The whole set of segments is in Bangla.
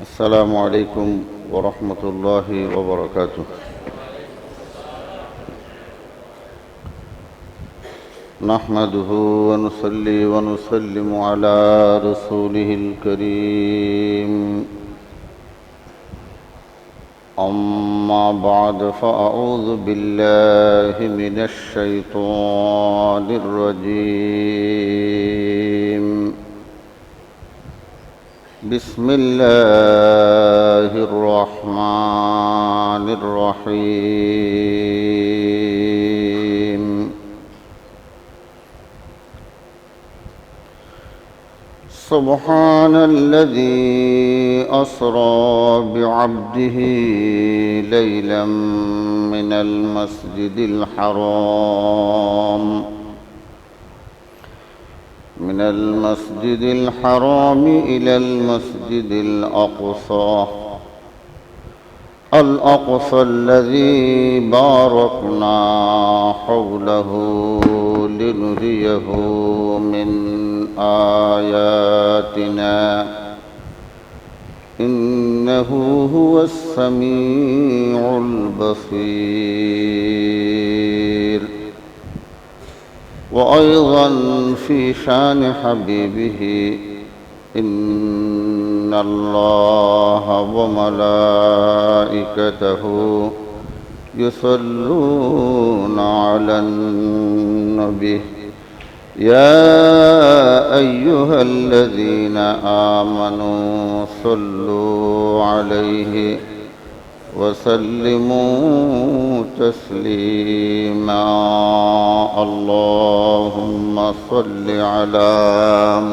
السلام عليكم ورحمة الله وبركاته. نحمده ونصلي ونسلم على رسوله الكريم. أما بعد فأعوذ بالله من الشيطان الرجيم. بسم الله الرحمن الرحيم. سبحان الذي أسرى بعبده ليلا من المسجد الحرام إلى المسجد الأقصى الذي باركنا حوله لنريه من آياتنا إنه هو السميع البصير. وأيضا في شان حبيبه إن الله وملائكته يصلون على النبي يا أيها الذين آمنوا صلوا عليه وسلموا تسليما. اللهم صل على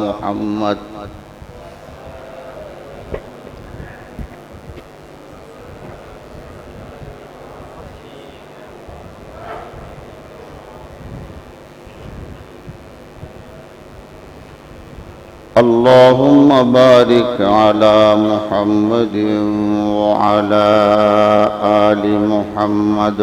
محمد اللهم بارك على محمد وعلى آل محمد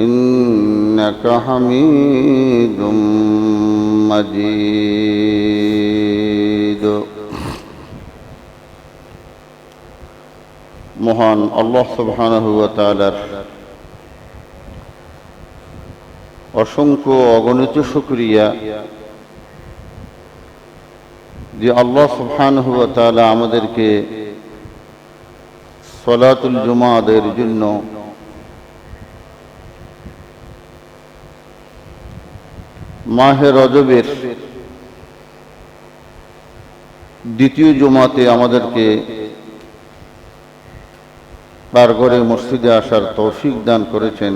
إنك حميد مجيد. মহান আল্লাহ সুবহানাহু ওয়া তাআলার অসংখ্য অগণিত শুকরিয়া যে আল্লাহ সুবহানাহু ওয়া তাআলা আমাদেরকে সালাতুল জুমা আদায়ের জন্য মাহে রজবের দ্বিতীয় জুমাতে আমাদেরকে তার ঘরে মসজিদে আসার তৌফিক দান করেছেন।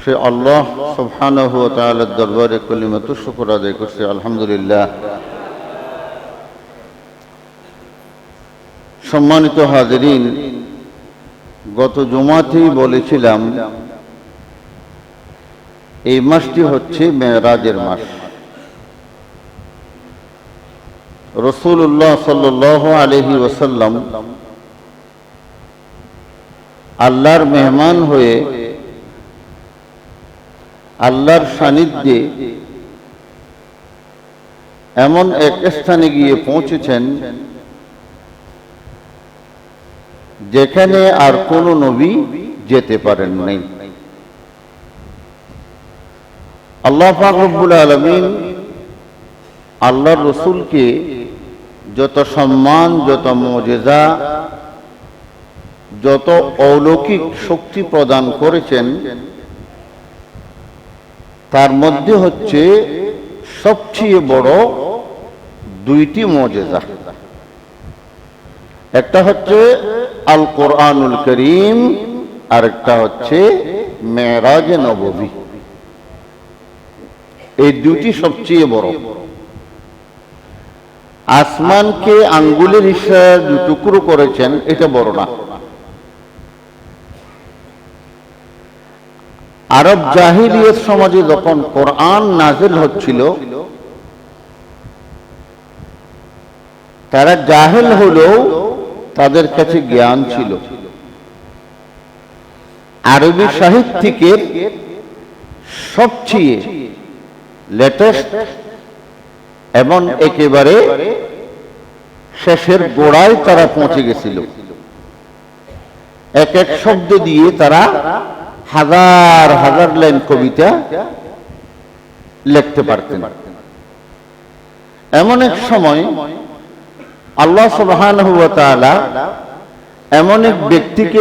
সে আল্লাহ সুবহানাহু ওয়া তাআলার দরবারে কালিমাতুশ শুকর আদায় করছে আলহামদুলিল্লাহ। সম্মানিত হাজিরিন, গত জুমাতেই বলেছিলাম এই মাসটি হচ্ছে মেরাজের মাস। রাসূলুল্লাহ সাল্লাল্লাহু আলাইহি ওয়াসাল্লাম আল্লাহর মেহমান হয়ে আল্লাহর সান্নিধ্যে এমন এক স্থানে গিয়ে পৌঁছেছেন যেখানে আর কোন নবী যেতে পারেন নাই। আল্লাহ পাক রব্বুল আলামিন আল্লাহর রাসূলকে যত সম্মান, যত মুজিজা, যত অলৌকিক শক্তি প্রদান করেছেন তার মধ্যে হচ্ছে সবচেয়ে বড় দুইটি মুজিজা। একটা হচ্ছে আল কোরআনুল করিম, আর একটা হচ্ছে মেরাজে নববী। এই দুটি সবচেয়ে বড়। আসমানকে আঙ্গুলের ইশারায় দুটুকরো করেছেন, এটা বড় না। আরব জাহিলিয়ত সমাজে যখন কোরআন নাযিল হচ্ছিল তারা জাহেল হলেও তাদের কাছে জ্ঞান ছিল। আরবি সাহিত্যিকের সবচেয়ে লেটেস্ট এবং একেবারে শেষের গোড়ায় তারা পৌঁছে গেছিল। এক এক শব্দ দিয়ে তারা হাজার হাজার লাইন কবিতা লিখতে পারতেন। এমন এক সময় আল্লাহ সুবহানাহু ওয়া তাআলা এমন এক ব্যক্তিকে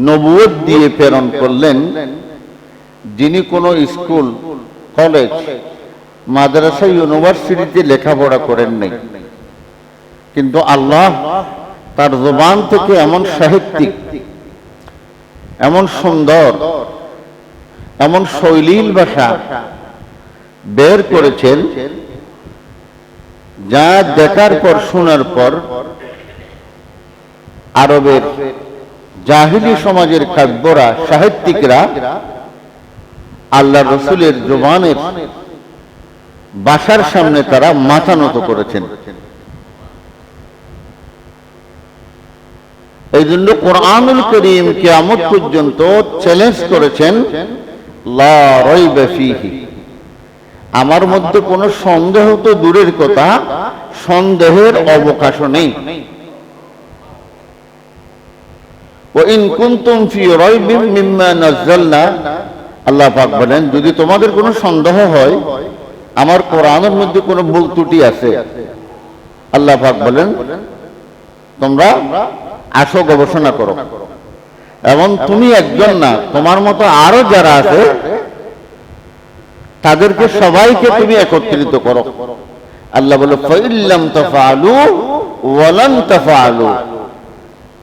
নবুয়ত দিয়ে প্রেরণ করলেন, যিনি কোনো স্কুল, কলেজ, মাদ্রাসা, ইউনিভার্সিটিতে লেখাপড়া করেন নাই, কিন্তু আল্লাহ তার জবান থেকে এমন সাহিত্যিক, এমন সুন্দর, এমন শৈলীল ভাষা বের করেছেন, যা দেখার পর, শোনার পর আরবের জাহিলি সমাজের কাব্যরা, সাহিত্যিকরা আল্লাহ রসুলের জবানের ভাষার সামনে তারা মাথা নত করেছেন। এই জন্য কোরআনুল কারীম কিয়ামত পর্যন্ত চ্যালেঞ্জ করেছেন, লা রাইবা ফীহি, আমার মধ্যে কোনো সন্দেহ তো দূরের কথা, সন্দেহের অবকাশ নেই। ওয়া ইন কুনতুম ফী রাইবিন মিম্মা নাযালনা, আল্লাহ পাক বলেন, যদি তোমাদের কোনো সন্দেহ হয় আমার কোরআনের মধ্যে কোনো ভুল ত্রুটি আছে, আল্লাহ পাক বলেন তোমরা আসো, গবেষণা করো, এবং তুমি একজন না, তোমার মতো আরো যারা আছে তাদেরকে সবাইকে তুমি একত্রিত করো। আল্লাহ বলে ফাইল্লাম তাফআলু ওয়া লান তাফআলু,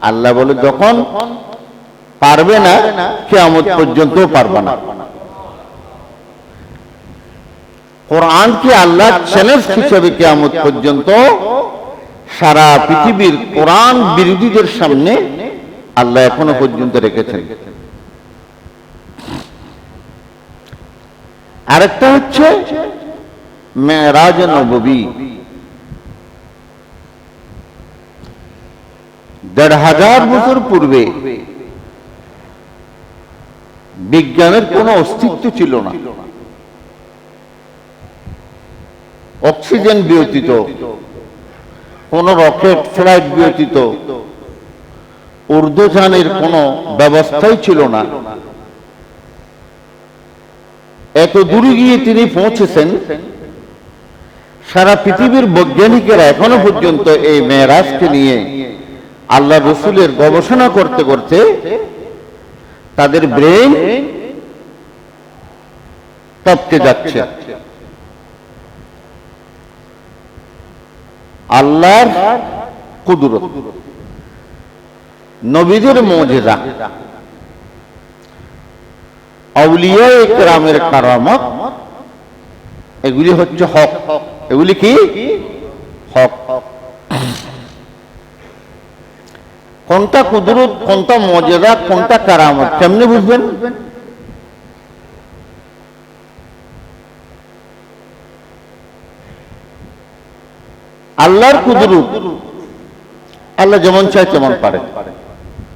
আল্লাহ বলে যখন পারবে না কিয়ামত পর্যন্ত পারবে না। কোরআনকে আল্লাহ চ্যালেঞ্জ হিসেবে কিয়ামত পর্যন্ত সারা পৃথিবীর কোরআন বিরোধীদের সামনে আল্লাহ এখনো পর্যন্ত রেখেছেন। আরেকটা হচ্ছে মেরাজ নববী, ১৫০০ বছর পূর্বে বিজ্ঞানের কোনো অস্তিত্ব ছিল না, অক্সিজেন ব্যতীত, কোন রকেট ফ্লাইট ব্যতীত উর্দুযানের কোনো ব্যবস্থাই ছিল না। এত দূরে গিয়ে তিনি পৌঁছেছেন, সারা পৃথিবীর বৈজ্ঞানিকেরা এখনো পর্যন্ত এই মেরাজকে নিয়ে আল্লাহ রসুলের গবেষণা করতে করতে তাদের ব্রেন টপকে যাচ্ছে। আল্লাহর কুদরত, নবীদের মুজিজা, আউলিয়ায়ে কেরামের কারামত, এগুলি হচ্ছে হক। এগুলি কি হক? কোনটা কুদরত, কোনটা মুজিজা, কোনটা কারামত কেমনে বুঝবেন? আল্লাহর কুদরত, আল্লাহ যেমন চায় তেমন পারে,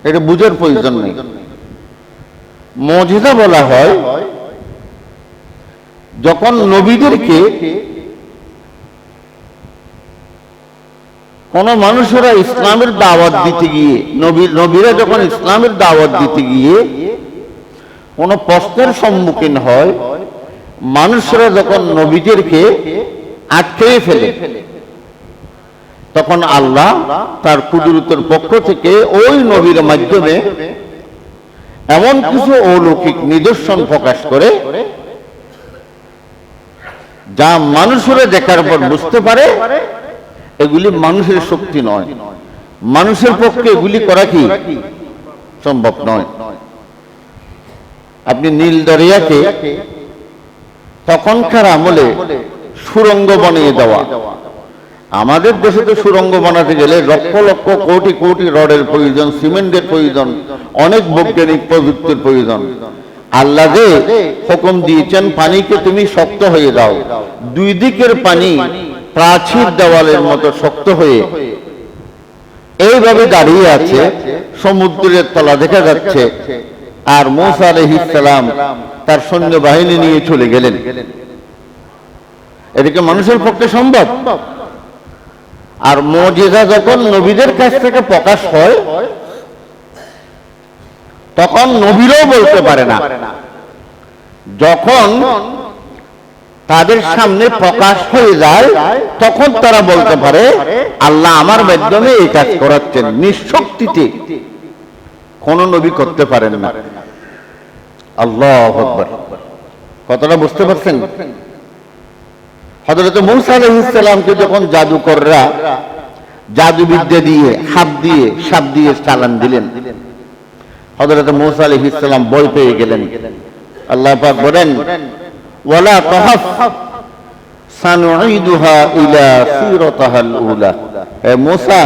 এটা বুঝার প্রয়োজন নেই। মুজিজা বলা হয় যখন নবীদেরকে কোন মানুষেরা ইসলামের দাওয়াত দিতে গিয়ে, নবীরা যখন ইসলামের দাওয়াত দিতে গিয়ে কোন প্রশ্নের সম্মুখীন হয়, মানুষরা যখন নবীদেরকে আটকে ফেলে, তখন আল্লাহ তার কুদরতের পক্ষ থেকে ওই নবীর মাধ্যমে এমন কিছু অলৌকিক নিদর্শন প্রকাশ করে যা মানুষেরা দেখার পর বুঝতে পারে এগুলি মানুষের শক্তি নয়, মানুষের পক্ষে এগুলি করা কি সম্ভব নয়। আপনি নীল দরিয়াকে তখনকার আমলে সুড়ঙ্গ বানিয়ে দেওয়া, আমাদের দেশে তো সুড়ঙ্গ বানাতে গেলে লক্ষ লক্ষ কোটি কোটি রডের প্রয়োজন, সিমেন্টের প্রয়োজন, অনেক বৈজ্ঞানিক প্রযুক্তির প্রয়োজন। আল্লাহ যে হুকুম দিয়েছেন পানিকে তুমি শক্ত হয়ে দাও, দুই দিকের পানি প্রাচীর দেওয়ালের মতো শক্ত হয়ে এইভাবে দাঁড়িয়ে আছে, সমুদ্রের তলা দেখা যাচ্ছে। আর মূসা আলাইহিস সালাম তার সৈন্য বাহিনী নিয়ে চলে গেলেন, এদিকে মানুষের পক্ষে সম্ভব। আর মুজিজা যখন নবীদের কাছ থেকে প্রকাশ হয় তখন নবীরাও বলতে পারে না, যখন তাদের সামনে প্রকাশ হয়ে যায় তখন তারা বলতে পারে আল্লাহ আমার মাধ্যমে এই কাজ করাচ্ছেন। নিঃশক্তিতে কোন নবী করতে পারেন না। আল্লাহু আকবার। কথাটা বুঝতে পারছেন? হযরত মূসা আলাইহিস সালামকে যখন জাদুকররা জাদুবিদ্যা দিয়ে সাপ দিয়ে চালান দিলেন, হযরত মূসা আলাইহিস সালাম ভয় পেয়ে গেলেন। আল্লাহ পাক বলেন ওয়ালা তাহাফ সানুঈদুহা ইলা সিরাতাহাল উলা, হে মূসা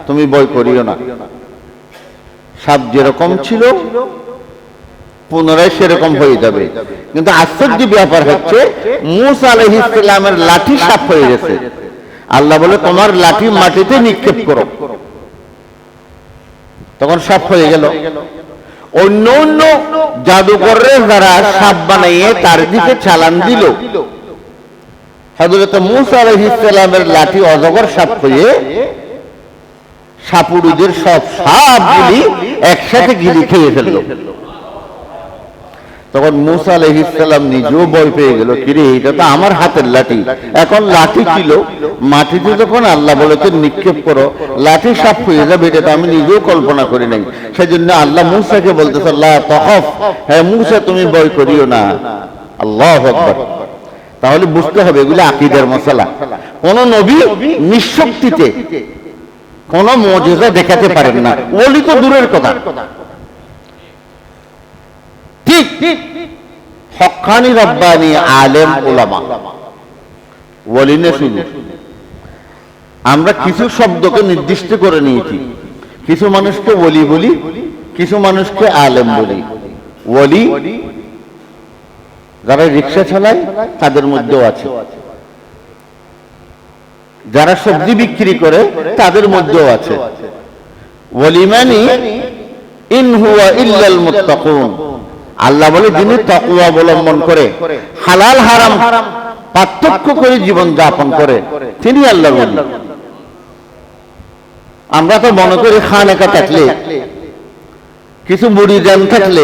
তুমি ভয় করিও না, সাপ যেরকম ছিল পুনরায় সেরকম হয়ে যাবে। কিন্তু আশ্চর্য ব্যাপার হচ্ছে মূসা আলাইহিস সালামের লাঠি সাপ হয়ে গেছে। আল্লাহ বলে তোমার লাঠি মাটিতে নিক্ষেপ করো, তখন সাপ হয়ে গেল। অন্য অন্য জাদুকররা যারা সাপ বানিয়ে তার দিকে চালান দিল, হযরত মূসা আলাইহিস সালামের লাঠি অজগর সাপ হয়ে সাপুড়িদের সব সাপগুলি একসাথে গিলি খেয়ে ফেলল। তখন মূসা আলাইহিস সালাম নিজেও ভয় পেয়ে গেল, কিরে এটা তো আমার হাতের লাঠি, এখন লাঠি ছিল মাটিতে যখন আল্লাহ বলেছেন নিক্ষেপ করো লাঠি সাপ হয়ে যাবে, এটা তো আমি নিজেও কল্পনা করি নাই। সেজন্য আল্লাহ মূসাকে বলতেছে লা তাখাফ, হে মূসা তুমি ভয় করিও না। আল্লাহু আকবার। তাহলে বুঝতে হবে এগুলো আকীদার মাসালা। কোন নবী নিঃশক্তিতে কোন মুজিজা দেখাতে পারেন না, ওলি তো দূরের কথা। ঠিক হক্কানি রব্বানি আলেম উলামা ওলি না শুধু। আমরা কিছু শব্দকে নির্দিষ্ট করে নিয়েছি, কিছু মানুষকে ওলি বলি, কিছু মানুষকে আলেম বলি। ওলি যারা রিক্সা চালায় তাদের মধ্যেও আছে, যারা সবজি বিক্রি করে তাদের মধ্যেও আছে। ওলি মানে ইন হুয়া ইল্লাল মুত্তাকুন, আল্লাহ বলে যিনি তাকওয়া অবলম্বন করে হালাল হারাম পার্থক্য করে জীবন যাপন করে তিনি আল্লাহর ওলি। আমরা তো মনে করি খানেকা থাকলে কিছু মুরিদান থাকলে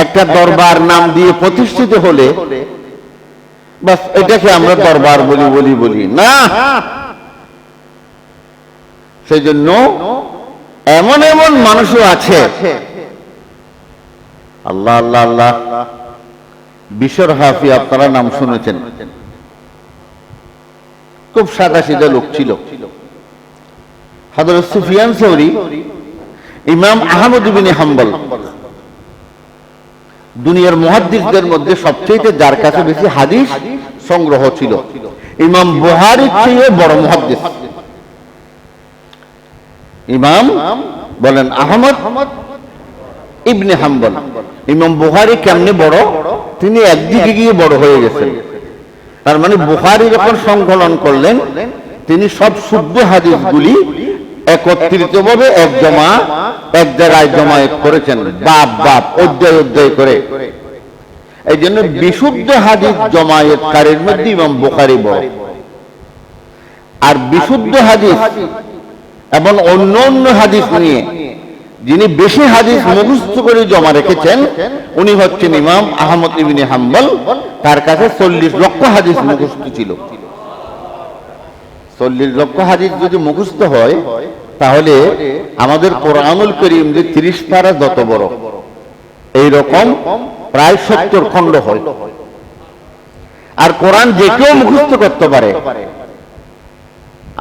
একটা দরবার নাম দিয়ে প্রতিষ্ঠিত হলে বাস এটাকে আমরা দরবার বলি না। সেই জন্য এমন এমন মানুষও আছে, আল্লাহ আল্লাহ আল্লাহ, বিশর হাফি আপনারা নাম শুনেছেন, খুব সাদা সিধা লোক ছিল। হযরত সুফিয়ান সৌরি, ইমাম আহমদ ইবনে হাম্বল, দুনিয়ার মুহাদ্দিসদের মধ্যে সবচেয়ে যার কাছে বেশি হাদিস সংগ্রহ ছিল। ইমাম বুখারীর চেয়ে বড় মুহাদ্দিস ইমাম বলেন আহমদ ইবনে হাম্বল। ইমাম বুখারী কেমনে বড়, তিনি একদিকে গিয়ে বড় হয়ে গেছেন। তার মানে বুখারী যখন সংকলন করলেন তিনি সব শুদ্ধ হাদিসগুলি একত্রিতভাবে এক জায়গায় জমায়েত করেছেন, বাপ অধ্যায় করে। এই জন্য বিশুদ্ধ হাদিস জমায়েতকারীর মধ্যে ইমাম বুখারী বড়। আর বিশুদ্ধ হাদিস এবং অন্য অন্য হাদিস নিয়ে যিনি বেশি হাদিস মুখস্থ করে জমা রেখেছেন উনি হচ্ছেন ইমাম আহমদ ইবনে হাম্বল। তার কাছে 40 লক্ষ হাদিস মুখস্থ ছিল। 40 লক্ষ হাদিস যদি মুখস্থ হয় তাহলে আমাদের কোরআনুল কারীম যে 30 পারা যত বড়, এইরকম প্রায় 70 খণ্ড হয়। আর কোরআন যে কেউ মুখস্থ করতে পারে।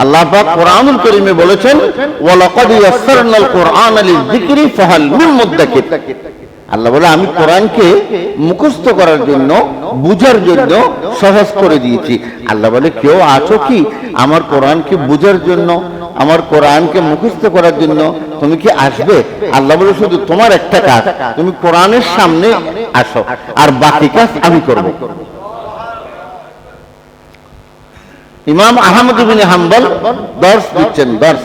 আল্লাহ পাক কোরআনুল কারীমে বলেছেন ওয়ালাকাদ ইয়াসসারনাল কুরআনা লিযিকরি ফাহাল মিন মুদ্দাকির। আল্লাহ বলে আমি কোরআনকে মুখস্থ করার জন্য, বুঝার জন্য সহজ করে দিয়েছি। আল্লাহ বলে কেউ আছো কি আমার কোরআনকে বুঝার জন্য, আমার কোরআনকে মুখস্থ করার জন্য তুমি কি আসবে? আল্লাহ বলে শুধু তোমার একটা কাজ, তুমি কোরআনের সামনে আসো আর বাকি কাজ আমি করব। ইমাম আহমদ ইবনে হাম্বল দর্স দিচ্ছেন, দর্স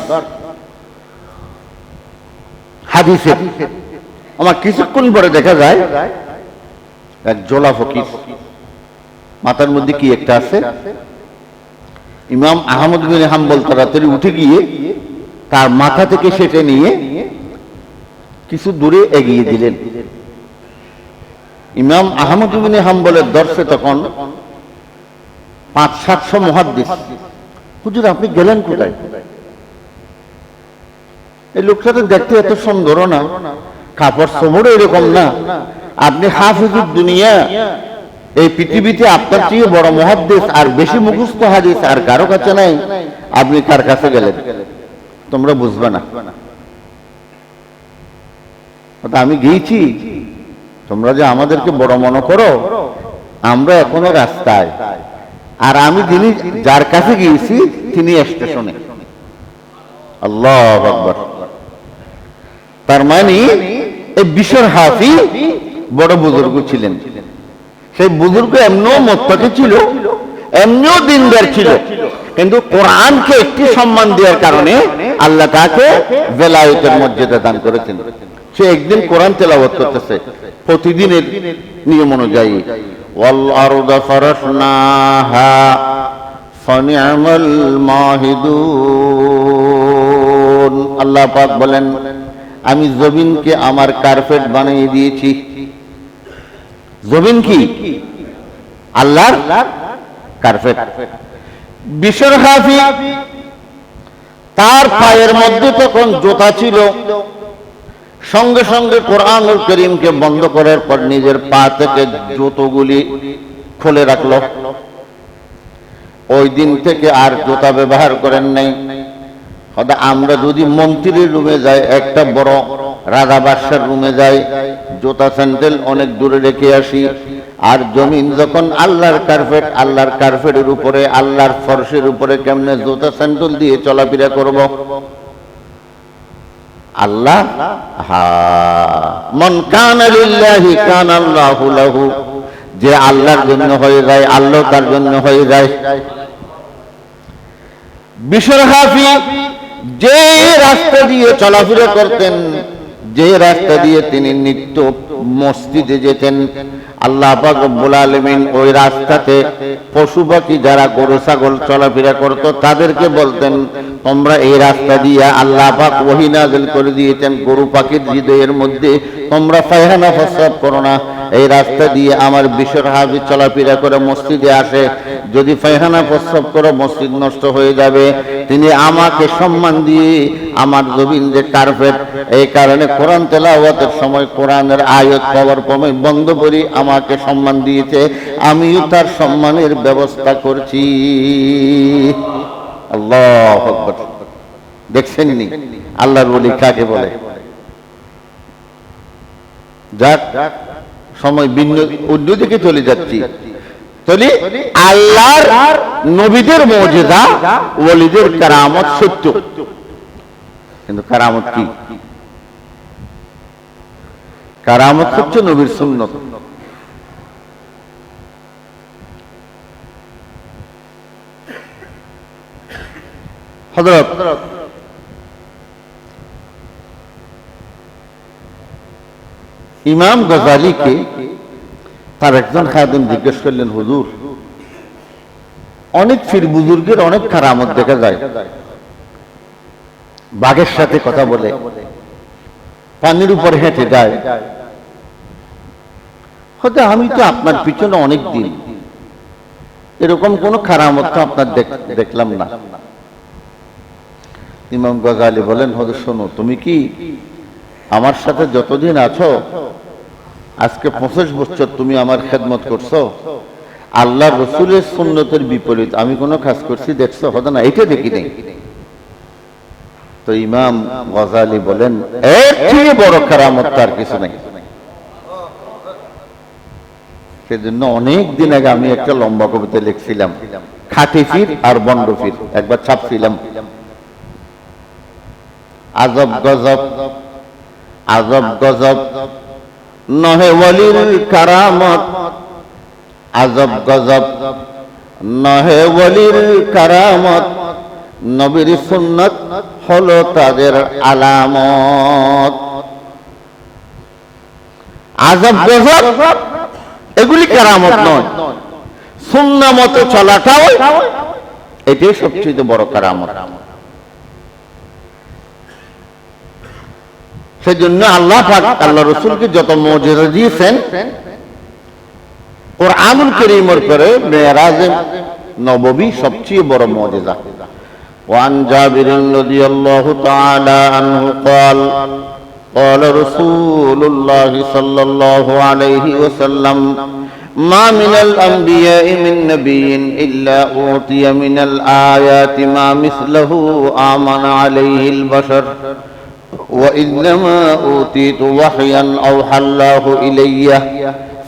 হাদিসের। আমার কিছুক্ষণ পরে দেখা যায় এক জোলা ফকির মাথার মধ্যে কি একটা আছে। ইমাম আহমদ বিন হাম্বল তাড়াতাড়ি উঠে গিয়ে তার মাথা থেকে সেটে নিয়ে কিছু দূরে এগিয়ে দিলেন। ইমাম আহমদ বিন হাম্বলের দর্শে তখন 500-700 মুহাদ্দিস। হুজুর আপনি গেলেন কোথায়? এই লোকটা তো দেখতে এত সুন্দর না, কাপড় চোপড় এরকম না, আপনি হাফিজুদ দুনিয়া, এই পৃথিবীতে আপনার চেয়ে বড় মুহাদ্দিস আর বেশি মুখস্থ হাদিস আর কারো কাছে নাই, আপনি কার কাছে গেলেন? তোমরা বুঝবে না, আমি গিয়েছি, তোমরা যে আমাদেরকে বড় মনে করো, আমরা এখনো রাস্তায়, আর আমি যিনি যার কাছে গিয়েছি তিনি স্টেশনে। আল্লাহু আকবার। তার মানে এই বিশর হাফি বড় বুজুর্গ ছিলেন। সেই বুজুর্গ এমনিও মুত্তাকি ছিল, এমনিও দিনদার ছিল, কিন্তু কোরআনকে একটি সম্মান দেওয়ার কারণে আল্লাহ তাকে বেলায়েতের মর্যাদা দান করেছেন। সে একদিন কোরআন তেলাওয়াত করতেছে প্রতিদিনের নিয়ম অনুযায়ী, ওয়াল আরদা ফারাশনাহা ফানি'মাল মাহিদুন। আল্লাহ পাক বলেন আমি জমিনকে আমার কার্পেট বানিয়ে দিয়েছি। জমিন কি? আল্লাহর কার্পেট। বিশর হাফি তার পায়ের মধ্যে তখন জুতা ছিল, সঙ্গে সঙ্গে কোরআনুল কারীমকে বন্ধ করার পর নিজের পা থেকে জুতোগুলি খুলে রাখলো। ওই দিন থেকে আর জুতা ব্যবহার করেন নাই। আমরা যদি মন্ত্রীর রুমে যাই, একটা বড় রাজা বাদশার রুমে যাই, জুতা স্যান্ডেল অনেক দূরে রেখে আসি, আর জমিন যখন আল্লাহর কার্পেট, আল্লাহর কার্পেটের উপরে, আল্লাহর ফরশের উপরে কেমনে জুতা স্যান্ডেল দিয়ে চলাফেরা করব? আল্লাহ মান কানা লিল্লাহি কানা আল্লাহু লাহু, যে আল্লাহর জন্য হয়ে যায় আল্লাহ তার জন্য হয়ে যায়। বিশর হাফি যে রাস্তা দিয়ে চলাফেরা করতেন, যে রাস্তা দিয়ে তিনি নিত্য মসজিদে যেতেন, আল্লাহ পাক রব্বুল আলামিন ওই রাস্তাতে পশু পাখি যারা গরু ছাগল চলাফেরা করত তাদেরকে বলতেন তোমরা এই রাস্তা দিয়ে, আল্লাহ পাক ওহী নাযিল করে দিয়েছেন গরু পাখির হৃদয়ের মধ্যে তোমরা পায়খানা প্রস্রাব করো না। এই রাস্তা দিয়ে আমার বিশর হাফি চলাফেরা করে মসজিদে আসে, যদি পায়খানা প্রস্রাব করো মসজিদ নষ্ট হয়ে যাবে। তিনি আমাকে সম্মান দিয়ে আমার জমিন যে কার্পেট, এই কারণে কোরআন তেলাওয়াতের সময় কোরআনের আয়াত পাওয়ার পরে বন্ধ করি, আমাকে সম্মান দিয়েছে, আমিও তার সম্মানের ব্যবস্থা করছি। আল্লাহু আকবার। দেখছেন নি আল্লাহর ওলি কাকে বলে? যাক সময় ভিন্ন অন্যদিকে চলে যাচ্ছি। তাহলে আল্লাহর নবীদের মুজিজা, ওলিদের কারামত সত্য, কিন্তু কারামত কি? কারামত হচ্ছে নবীর সুন্নত। হযরত ইমাম গজালিকে তার একজন খাদেম জিজ্ঞেস করলেন, হুজুর অনেক পীর বুজুর্গের অনেক কারামত দেখা যায়, বাঘের সাথে কথা বলে, পানির উপর হেঁটে যায়, হয়তো আমি তো আপনার পিছনে অনেক দিন, এরকম কোন কারামত তো আপনার দেখলাম না। ইমাম গজালি বলেন, হুজুর শোনো, তুমি কি আমার সাথে যতদিন আছো, আজকে 25 বছর তুমি আমার খেদমত করছো, আল্লাহর রাসূলের সুন্নতের বিপরীত আমি কোনো কাজ করছি দেখছো? হতো না, এটা দেখি নেই। তো ইমাম গজালি বলেন, এর থেকে বড় কারামত তার কিছু নেই। সেজন্য অনেক দিন আগে আমি একটা লম্বা কবিতা লিখছিলাম, খাঁটি পীর আর বন্ড পীর, একবার ছাপছিলাম। আজব গজব, আজব গজব নহে ওলির কারামত, আজব গজব নহে ওলির কারামত, নবীর সুন্নত হলো তাদের আলামত। আজব গজব এগুলি কারামত নয়, সুন্নাহ মতো চলাটাও এটাই সবচেয়ে বড় কারামত। সেজন্য আল্লাহ পাক আল্লাহ রাসূলকে যত মুজিজা দিয়েছেন, কুরআনুল কারীমের পরে মেরাজে নববী সবচেয়ে বড় মুজিজা। وعن جابر رضي الله تعالى عنه قال قال رسول الله صلى الله عليه وسلم ما من الأنبياء من نبي إلا أوتي من الآيات ما مثله آمن عليه البشر وإنما أوتيت وحيا أوحى الله إلي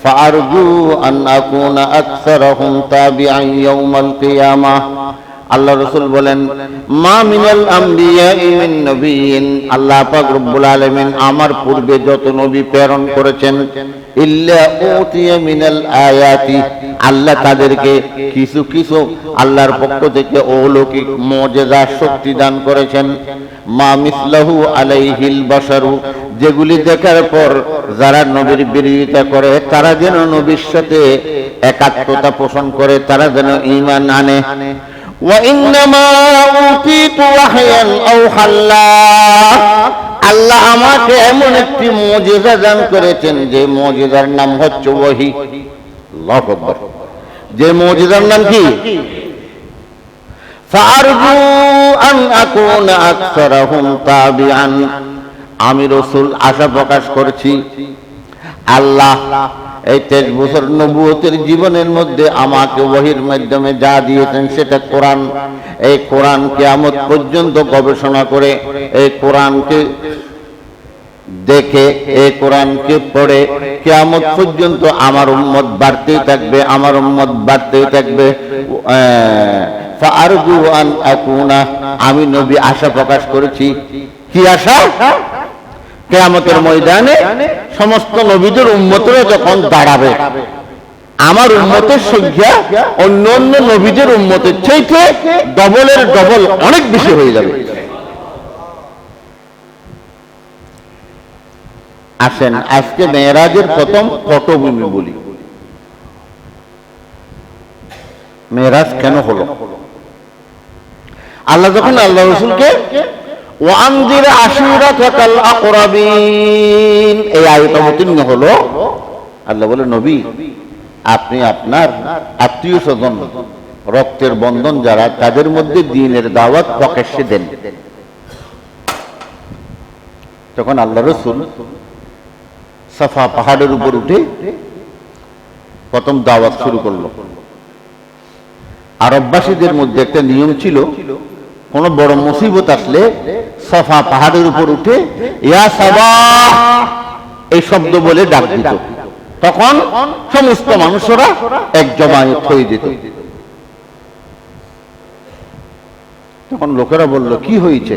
فأرجو أن أكون أكثرهم تابعا يوم القيامة। আল্লাহ রাসূল বলেন, মা মিনাল আম্বিয়া মিন নবিয়্যিন, আল্লাহ পাক রব্বুল আলামিন আমার পূর্বে যত নবী প্রেরণ করেছেন, ইল্লা উতিয়া মিনাল আয়াতি, আল্লাহ তাদেরকে কিছু কিছু আল্লাহর পক্ষ থেকে অলৌকিক মুজিজা শক্তি দান করেছেন। মা মিসলাহু আলাইহিল বাশারু, যেগুলি দেখার পর যারা নবীর বিরোধিতা করে তারা যেন নবীর সাথে একাত্মতা পোষণ করে, তারা যেন ঈমান আনে। وإنما أوتيت وحيا أوحى الله, আল্লাহ আমাকে এমন একটি মুজিজা দান করেছেন যে মুজিজার নাম হচ্ছে ওহী। আল্লাহু আকবার। যে মুজিজার নাম কি? ফারজু আন আকুনা আকসারহুম তাবিআন, আমি রাসূল আশা প্রকাশ করছি আল্লাহ এই 23 বছর নবুয়তের জীবনের মধ্যে আমাকে ওহীর মাধ্যমে যা দিয়েছেন সেটা কোরআন। এই কোরআন কিয়ামত পর্যন্ত গবেষণা করে, এই কোরআনকে দেখে, এই কোরআনকে পড়ে কিয়ামত পর্যন্ত আমার উম্মত বাড়তেই থাকবে, আমার উম্মত বাড়তেই থাকবে। ফাআরজু আন আকুনা, আমি নবী আশা প্রকাশ করেছি। কি আশা? কিয়ামতের ময়দানে সমস্ত নবীদের উম্মতরা যখন দাঁড়াবে, আমার উম্মতের সংখ্যা অন্য অন্য নবীদের উম্মতের চাইতে ডবলের ডবল অনেক বেশি হয়ে যাবে। আসেন আজকে মেরাজের প্রথম পটভূমি বলি। মেরাজ কেন হলো? আল্লাহ যখন আল্লাহ রাসূলকে ওয়ানজির আশিরাতাকাল আকরাবিন এই আয়াত অবতীর্ণ হলো, আল্লাহ বলে, নবী আপনি আপনার আত্মীয় স্বজন, রক্তের বন্ধন যারা, তাদের মধ্যে দ্বীনের দাওয়াত প্রকাশ্যে দেন। তখন আল্লাহ রাসূল সাফা পাহাড়ের উপর উঠে প্রথম দাওয়াত শুরু করলো। আরববাসীদের মধ্যে একটা নিয়ম ছিল, কোন বড় মুসিবত আসলে সাফা পাহাড়ের উপর উঠে ইয়া সাবাহ এই শব্দ বলে ডাক দিত। তখন সমস্ত মানুষরা এক জমায়েত হয়ে যেত। তখন লোকেরা বলল, কি হয়েছে?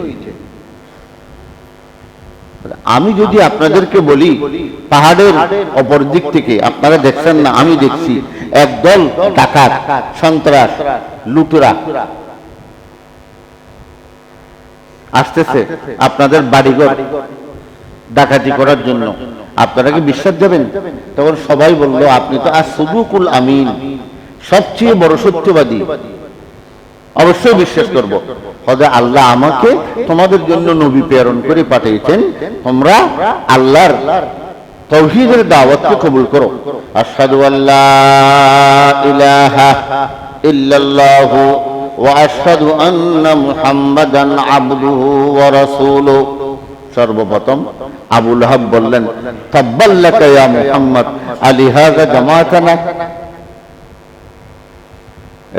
আমি যদি আপনাদেরকে বলি পাহাড়ের অপর দিক থেকে, আপনারা দেখছেন না, আমি দেখছি একদল ডাকাত, সন্ত্রাস, লুটেরা আসতেছে আপনাদের বাড়িঘর ডাকাতি করার জন্য, আপনারা কি বিশ্বাস দেবেন? তখন সবাই বলল, আপনি তো as-সুদুকুল আমিন, সবচেয়ে বড় সত্যবাদী, অবশ্যই বিশ্বাস করব। হযরত আল্লাহ আমাকে তোমাদের জন্য নবী প্রেরণ করে পাঠিয়েছেন, তোমরা আল্লাহর তাওহীদের দাওয়াতকে কবুল করো। আশহাদু আল্লা ইলাহা ইল্লাল্লাহু ওয়া আশহাদু আন্না মুহাম্মাদান আবদুহু ওয়া রাসূলুহু। সর্বপ্রথম আবু লাহাব বললেন, তাব্বাল্লাকা ইয়া মুহাম্মদ আলিহাযা জামাতানা,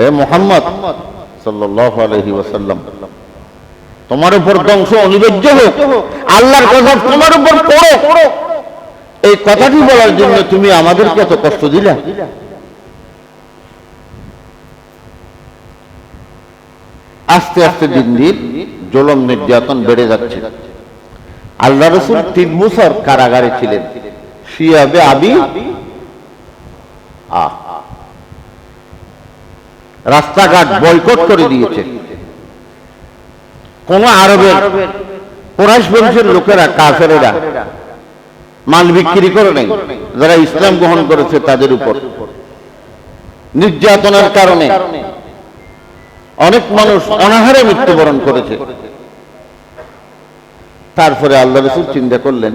এ মুহাম্মদ সাল্লাল্লাহু আলাইহি ওয়াসাল্লাম, তোমার উপর ধ্বংস অনিবার্য হোক, আল্লাহর কথা তোমার উপর পড়ো, এই কথাটি বলার জন্য তুমি আমাদেরকে এত কষ্ট দিলা। আস্তে আস্তে দিন দিন জুলুম নির্যাতন বেড়ে যাচ্ছে। আল্লাহ রাসূল 3 বছর কারাগারে ছিলেন। শিয়াবে আবি রাস্তাঘাট বয়কট করে দিয়েছে। কোন আরবের কুরাইশ বংশের লোকেরা, কাফেরেরা মাল বিক্রি করে নাই, যারা ইসলাম গ্রহণ করেছে তাদের উপর। নির্যাতনের কারণে অনেক মানুষ অনাহারে মৃত্যুবরণ করেছে। তারপরে আল্লাহ রাসূল চিন্তা করলেন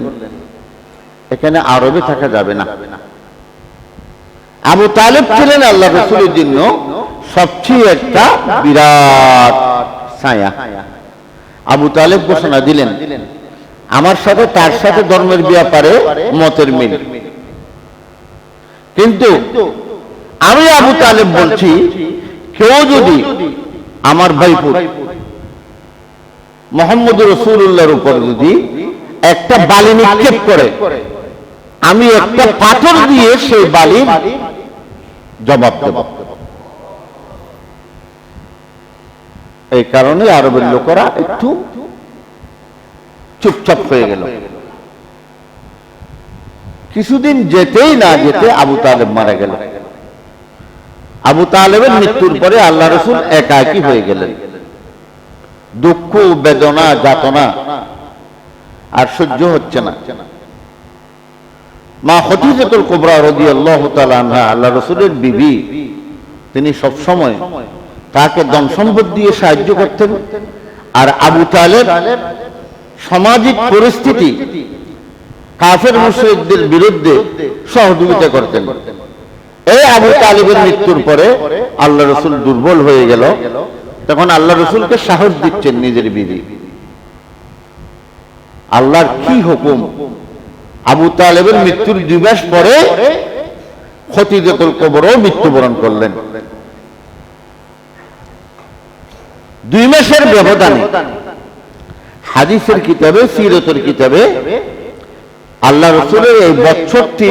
এখানে আরবে থাকা যাবে না। আবু তালেব ছিলেন আল্লাহ রাসূলের জন্য সবচেয়ে একটা বিরাট ছায়া। আবু তালেব ঘোষণা দিলেন আমার সাথে তার সাথে ধর্মের ব্যাপারে মতের মিল, কিন্তু আমি আবু তালেব বলছি কেউ যদি আমার ভাইপো মুহাম্মদ রাসূলুল্লাহর উপর যদি একটা বালি নিক্ষেপ করে, আমি একটা পাথর দিয়ে সেই বালির জবাব দেব। এই কারণে আরবের লোকেরা একটু চুপচাপ হয়ে গেল। কিছুদিন যেতেই না যেতে আবু তালেব মারা গেল। আবু তালেবের মৃত্যুর পরে আল্লাহ রাসূল একাকী হয়ে গেলেন। দুঃখ বেদনা যাতনা আর সহ্য হচ্ছে না। মা খদিজাতুল কুবরা রাদিয়াল্লাহু তাআলা আনহা আল্লাহ রাসূলের বিবি, তিনি সব সময় তাকে ধন সম্পদ দিয়ে সাহায্য করতেন। আর আবু তালেব সামাজিক পরিস্থিতি কাফের মুশরিকদের বিরুদ্ধে সহযোগিতা করতেন। এই আবু তালেবের মৃত্যুর পরে আল্লাহ রাসূল দুর্বল হয়ে গেল। তখন আল্লাহ রাসূলকে সাহস দিচ্ছেন নিজের বিবি। আল্লাহর কি হুকুম, আবু তালেবের মৃত্যুর 2 মাস পরে খদিজাতুল কুবরা মৃত্যুবরণ করলেন। 2 মাসের ব্যবধানে হাদিসের কিতাবে, সিরাতের কিতাবে আল্লাহ রাসূলের এই বছরটি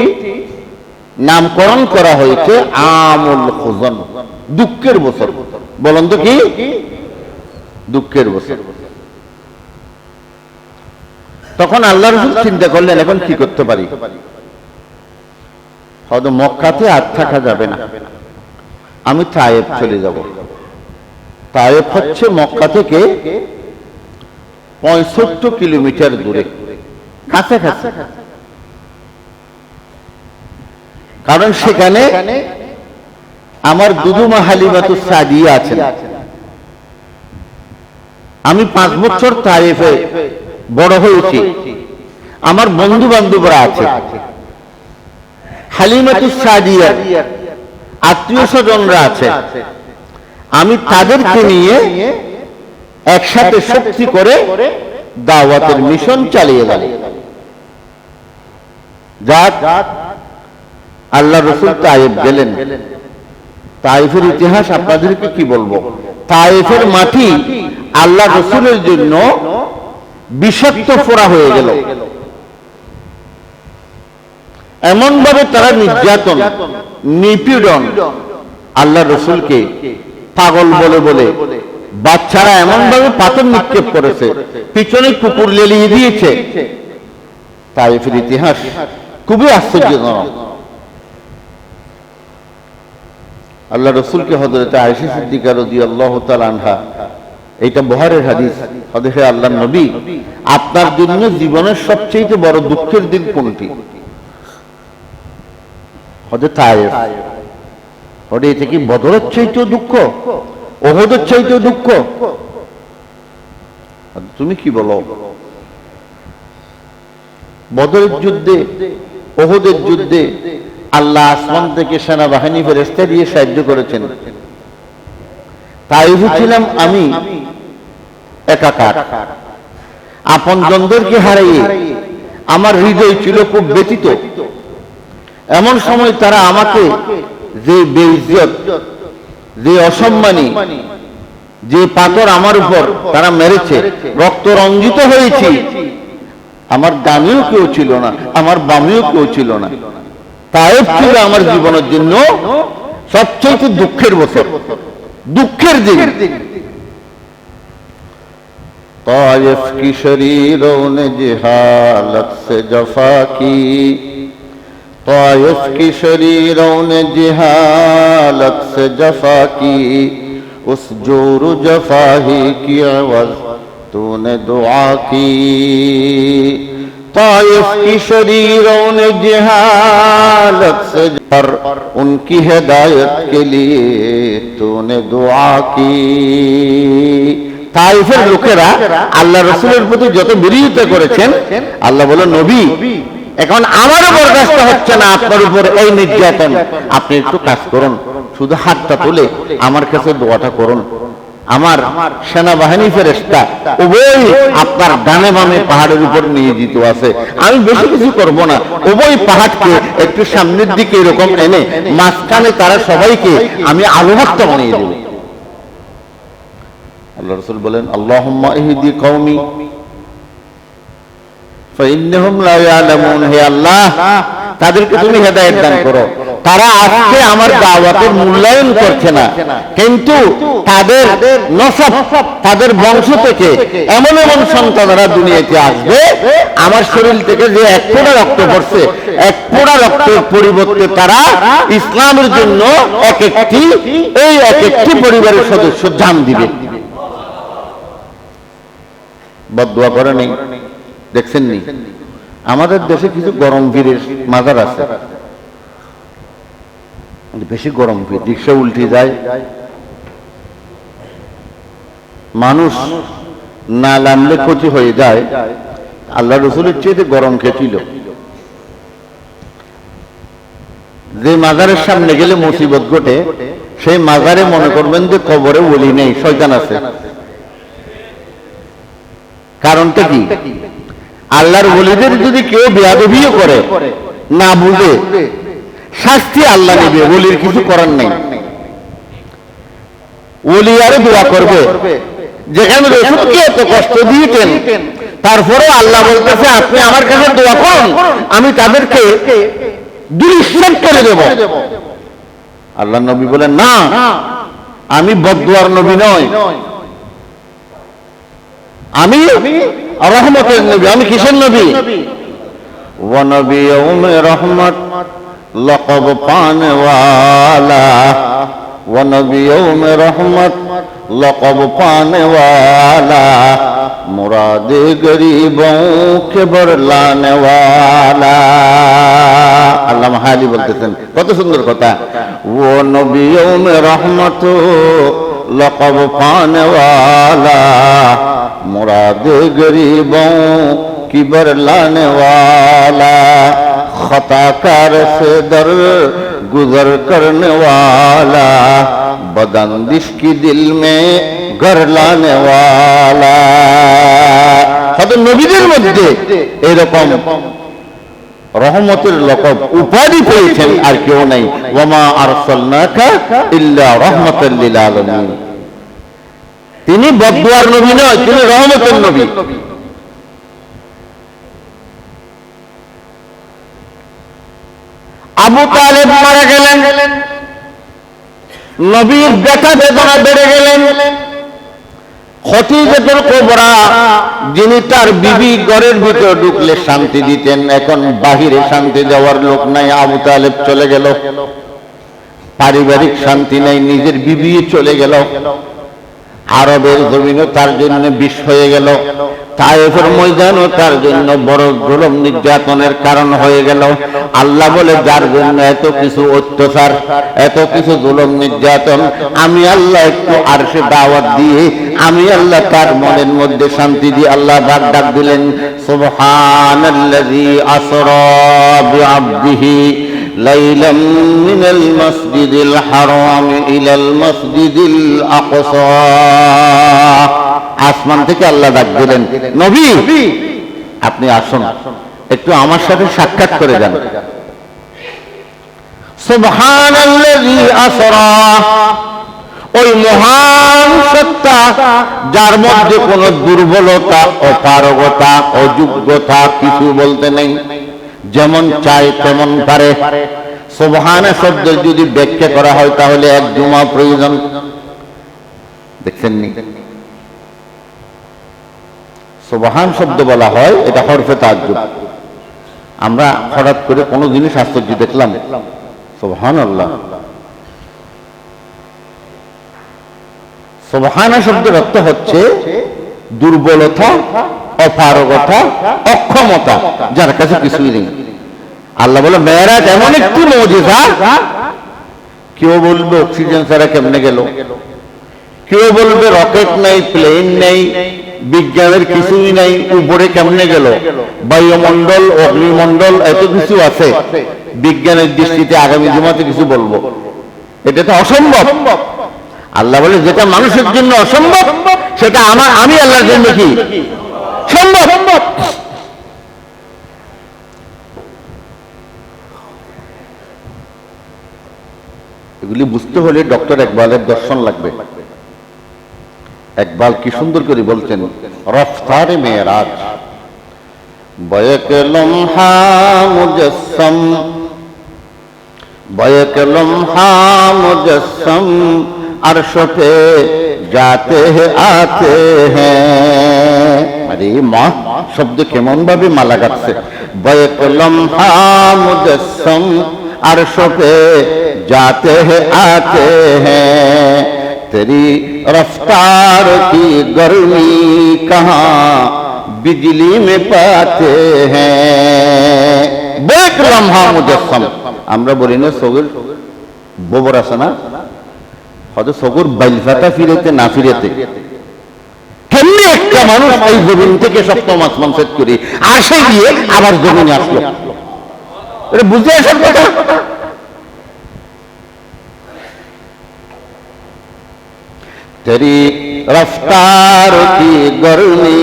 নামকরণ করা হয়েছে আমুল হুজন, দুঃখের বছর। বলেন তো কি? দুঃখের বছর। তখন আল্লাহ রাসূল চিন্তা করলেন এখন কি করতে পারি। হয়তো মক্কাতে আর থাকা যাবে না, আমি তায়েফ চলে যাব। তায়েফ হচ্ছে মক্কা থেকে 65 কিলোমিটার দূরে, কাছাকাছি। কারণ সেখানে আমার দুদুমা হালিমাতুস সাদিয়া আছেন। আমি 5 বছর তায়েফে বড় হয়েছি, আমার বন্ধু বান্ধবরা আছে। হালিমাতুস সাদিয়া আত্মীয় স্বজনরা আছে। আমি তাদেরকে নিয়ে একসাথে শক্তি করে দাওয়াতের মিশন চালিয়ে যাব। যাক, আল্লাহ রাসূল তায়েফ গেলেন। তায়েফের ইতিহাস আপনাদেরকে কি বলবো। তায়েফের মাটি আল্লাহ রাসূলের জন্য বিষাক্ত ফোড়া হয়ে গেল। এমন ভাবে তারা নির্যাতন নিপীড়ন, আল্লাহ রাসূলকে পাগল বলে বলে বাচ্চারা এমন ভাবে পাথর নিক্ষেপ করেছে, পিছনে কুকুর লেলিয়ে দিয়েছে। তায়েফের ইতিহাস খুবই আশ্চর্যজনক। আল্লাহ রাসূলকে হযরত আয়েশা সিদ্দিকা রাদিয়াল্লাহু তাআলা আনহা, এটা বুখারীর হাদিস, হযরত আল্লাহর নবী আপনার জন্য জীবনের সবচেয়ে বড় দুঃখের দিন কোনটি? হযরত তায়েফ। ওটা এটা কি বদরের চাইতেও দুঃখ, উহুদের চাইতেও দুঃখ? তুমি কি বলো? বদরের যুদ্ধে, উহুদের যুদ্ধে আল্লাহ আসমান থেকে সেনাবাহিনী ফেরেশতা দিয়ে সাহায্য করেছেন। তায়েফে ছিলাম আমি একাকার, আপনজনদেরকে হারিয়ে আমার হৃদয় ছিল খুব ব্যথিত। এমন সময় তারা আমাকে যে বেইজ্জত, যে অসম্মানী, যে পাথর আমার উপর তারা মেরেছে, রক্ত রঞ্জিত হয়েছি। আমার ডানেও কেউ ছিল না, আমার বামেও কেউ ছিল না। তায়েফ ছিল আমার জীবনের জন্য সবচেয়ে দুঃখের বছর, দুঃখের দিন। তায়েফ কি শরীরোं ने जिहालत से जफा की, ताइफ की शरीरों ने जिहालत से जफा की, उस जोर जफा ही की अवज़ तूने दुआ की। ताइफ की शरीरों ने जहालत से पर उनकी हिदायत के लिए तूने दुआ की। তাইফের লোকেরা আল্লাহ রাসূলের প্রতি যত বিরোধিতা করেছেন, আল্লাহ বলে নবী এখন আমারও বরদাস্ত হচ্ছে না আপনার উপর এই নির্যাতন, আপনি একটু কাজ করুন, শুধু হাতটা তুলে আমার কাছে দোয়াটা করুন। আমার সেনাবাহিনী ফেরেশতা উভয় আপনার ডানে বামে পাহাড়ের উপর নিয়ে যেতে আছে, আমি বেশি কিছু করব না, উভয় পাহাড়কে একটু সামনের দিকে এরকম এনে মাঝখানে তারা সবাইকে আমি আলোভক্তা বানিয়ে দেব। আল্লাহ রাসূল বলেন আল্লাহুম্মা ইহদি কওমি ফাইন্নাহুম লা ইয়ালামুন, হে আল্লাহ তাদেরকে তুমি হেদায়েত দান করো, তারা আজকে আমার দাওয়াতের মূল্যায়ন করছে না, কিন্তু তাদের নসব তাদের বংশ থেকে এমন এমন সন্তানরা দুনিয়াতে আসবে, আমার শরীর থেকে যে এক ফোঁটা রক্ত পড়ছে, এক ফোঁটা রক্তের পরিবর্তে তারা ইসলামের জন্য এক একটি পরিবারের সদস্য জান দিবে। বদদুয়া করে নেই, দেখছেন নি আমাদের দেশে কিছু গরম পীরের মাজার আছে, বেশি গরম পীর, রিক্সা উল্টে যায়, মানুষ না নামলে ক্ষতি হয়ে যায়। আল্লাহ রাসূলের চেয়ে গরম খেয়েছিল। যে মাজারের সামনে গেলে মুসিবত ঘটে, সেই মাজারে মনে করবেন যে কবরে ওলি নেই, শয়তান আছে। কারণটা কি? আল্লাহর ওলিদের যদি কেউ বেয়াদবিও করে, না বুঝে, শাস্তি আল্লাহ নেবে, ওলির কিছু করার নেই। ওলি আরো দোয়া করবে, যেখানে রাসূলকে এত কষ্ট দিয়েছেন তারপরে আল্লাহ বলতেছে আপনি আমার কাছে দোয়া করুন, আমি তাদেরকে দুলিশ্বাস করে দেব। আল্লাহ নবী বলেন না, আমি বদদুয়ার নবী নয়, আমি রহমতের নবী। আমি কিসের নবী? ওয়া নবিয়ুমে রহমত লকব পানে ওয়ালা, ওয়া নবিয়ুমে রহমত লকব পানে ওয়ালা, মুরাদে গরিবোं के बरलाने वाला। আল্লামা হালি বলতেছেন, কত সুন্দর কথা। वो नबियों में रहमत लकब पाने वाला, मुरादे गरीबों की बरलाने वाला, खताकार से दर गुजर करने वाला, बदंदिश की दिल में घर लाने वाला। সাধারণ নবীদের মধ্যে এরকম রহমতের লকব উপাধি পেয়েছেন আর কেউ নাই। ওয়ামা আরসালনাকা ইল্লা রাহমাতাল লিল আলামিন। তিনি বদদুয়ার নবী নয়, তিনি রহমতের নবী। আবু তালেব মারা গেলেন, নবীর ব্যথা বেদনা বেড়ে গেলেন। খতিজাতুল কুবরা যিনি তার বিবি ঘরের ভিতর ঢুকলে শান্তি দিতেন, এখন বাহিরে শান্তি দেওয়ার লোক নাই, আবু তালেব চলে গেল। পারিবারিক শান্তি নাই, নিজের বিবি চলে গেল। আরবের জমিনও তার জন্য বিষ হয়ে গেল, তায়েফের ময়দানও তার জন্য বড় জুলুম নির্যাতনের কারণ হয়ে গেল। আল্লাহ বলে যার জন্য এত কিছু অত্যাচার, এত কিছু জুলুম নির্যাতন, আমি আল্লাহ একটু আরশে দাওয়াত দিয়ে আমি আল্লাহ তার মনের মধ্যে শান্তি দিয়ে আল্লাহ ডাক দিলেন, সুবহানাল্লাযী আসরা বিআবদিহি লাইলাম মিনাল মাসজিদিল হারাম ইলাল মাসজিদিল আকসা। আসমান থেকে আল্লাহ ডাক দিলেন, নবী আপনি আসুন, একটু আমার সাথে সাক্ষাৎ করে যান। সুবহানাল্লাযী আসরা, ওই মহান সত্তা যার মধ্যে কোনো দুর্বলতা, অপারগতা, অযোগ্যতা কিছু বলতে নেই, যেমন চায় তেমন পারে। সুবহান শব্দ যদি ব্যাখ্যা করা হয় তাহলে এক জুমা প্রয়োজন। দেখছেন নি, সুবহান শব্দ বলা হয়, এটা হরফে তাজ্জুব। আমরা হঠাৎ করে কোনো জিনিস আশ্চর্য দেখলাম, সুবহানাল্লাহ। সুবহান শব্দের অর্থ হচ্ছে দুর্বলতা, অপারগতা, অক্ষমতা, যার কাছে কিছুই নেই। আল্লাহ বলে মেরাজ এমন একটি মুজিজা, কেউ বলবে অক্সিজেন ছাড়া কেমনে গেল, কেউ বলবে রকেট নাই, প্লেন নেই, বিজ্ঞানের কিছুই নাই, উপরে কেমনে গেল, বায়ুমণ্ডল, অগ্নিমণ্ডল, এত কিছু আছে। বিজ্ঞানের দৃষ্টিতে আগামী জুমাতে কিছু বলবো, এটা তো অসম্ভব। আল্লাহ বলে যেটা মানুষের জন্য অসম্ভব সেটা আমি আল্লাহর জন্য কি সম্ভব। এগুলি বুঝতে হলে ডক্টর ইকবালের দর্শন লাগবে। ইকবাল কি সুন্দর করে বলছেন, রফতারে মেরাজ বয়ক লমহা মুজাসসাম, বয়ক লমহা মুজাসসাম, अर्श पे जाते हैं आते हैं। अरे माँ शब्द केमन भावे माला गाচ্ছে, बैक लम्हा मुजस्सम, अर्श पे जाते हैं आते हैं, तेरी रफ्तार की गर्मी कहाँ बिजली में पाते हैं। बैक लम्हा मुजस्सम, আমরা বলি না সগর গোবর আছে না, হয়তো সগর বাইলফাটা ফিরেতে না ফিরেতে কেমনি একটা মানুষ এই জমিন থেকে সপ্তম আসমান সেট করে আসে গিয়ে আবার জমিনে আসলো, এটা বুঝে আসার কথা। तेरी रफ्तार की गर्मी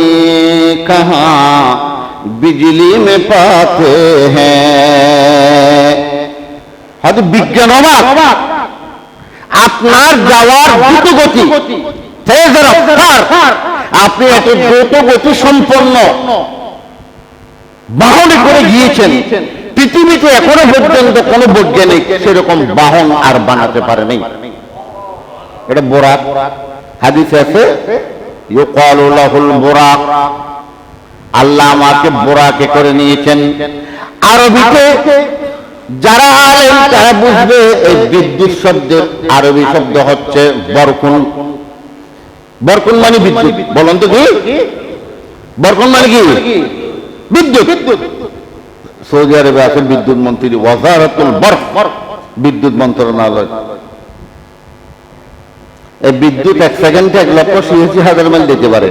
कहाँ बिजली में पाते हैं। হয়তো বিজ্ঞান অবাক, আপনার যাওয়ার দ্রুত গতি, আপনি এত দ্রুত গতি সম্পন্ন বাহনে করে গিয়েছেন, পৃথিবীতে এখনো পর্যন্ত কোন বৈজ্ঞানিক সেরকম বাহন আর বানাতে পারে নাই। এটা বোরাক, হাদিসে আছে ইউকালু লাহুল বুরাক, আল্লাহ আমাকে বোরাকে করে নিয়েছেন। আরবিতে যারা আলেম তারা বুঝবে এই বিদ্যুৎ শব্দের আরবি শব্দ হচ্ছে বরকুন। বরকুন মানে বিদ্যুৎ, বলুন তো কি বরকুন মানে কি? বিদ্যুৎ। সৌদি আরবে আছে বিদ্যুৎ মন্ত্রী, ওয়াজারাতুল বরক, বিদ্যুৎ মন্ত্রণালয়। এই বিদ্যুৎ 1 সেকেন্ডে 1,86,000 মাইল দিতে পারে।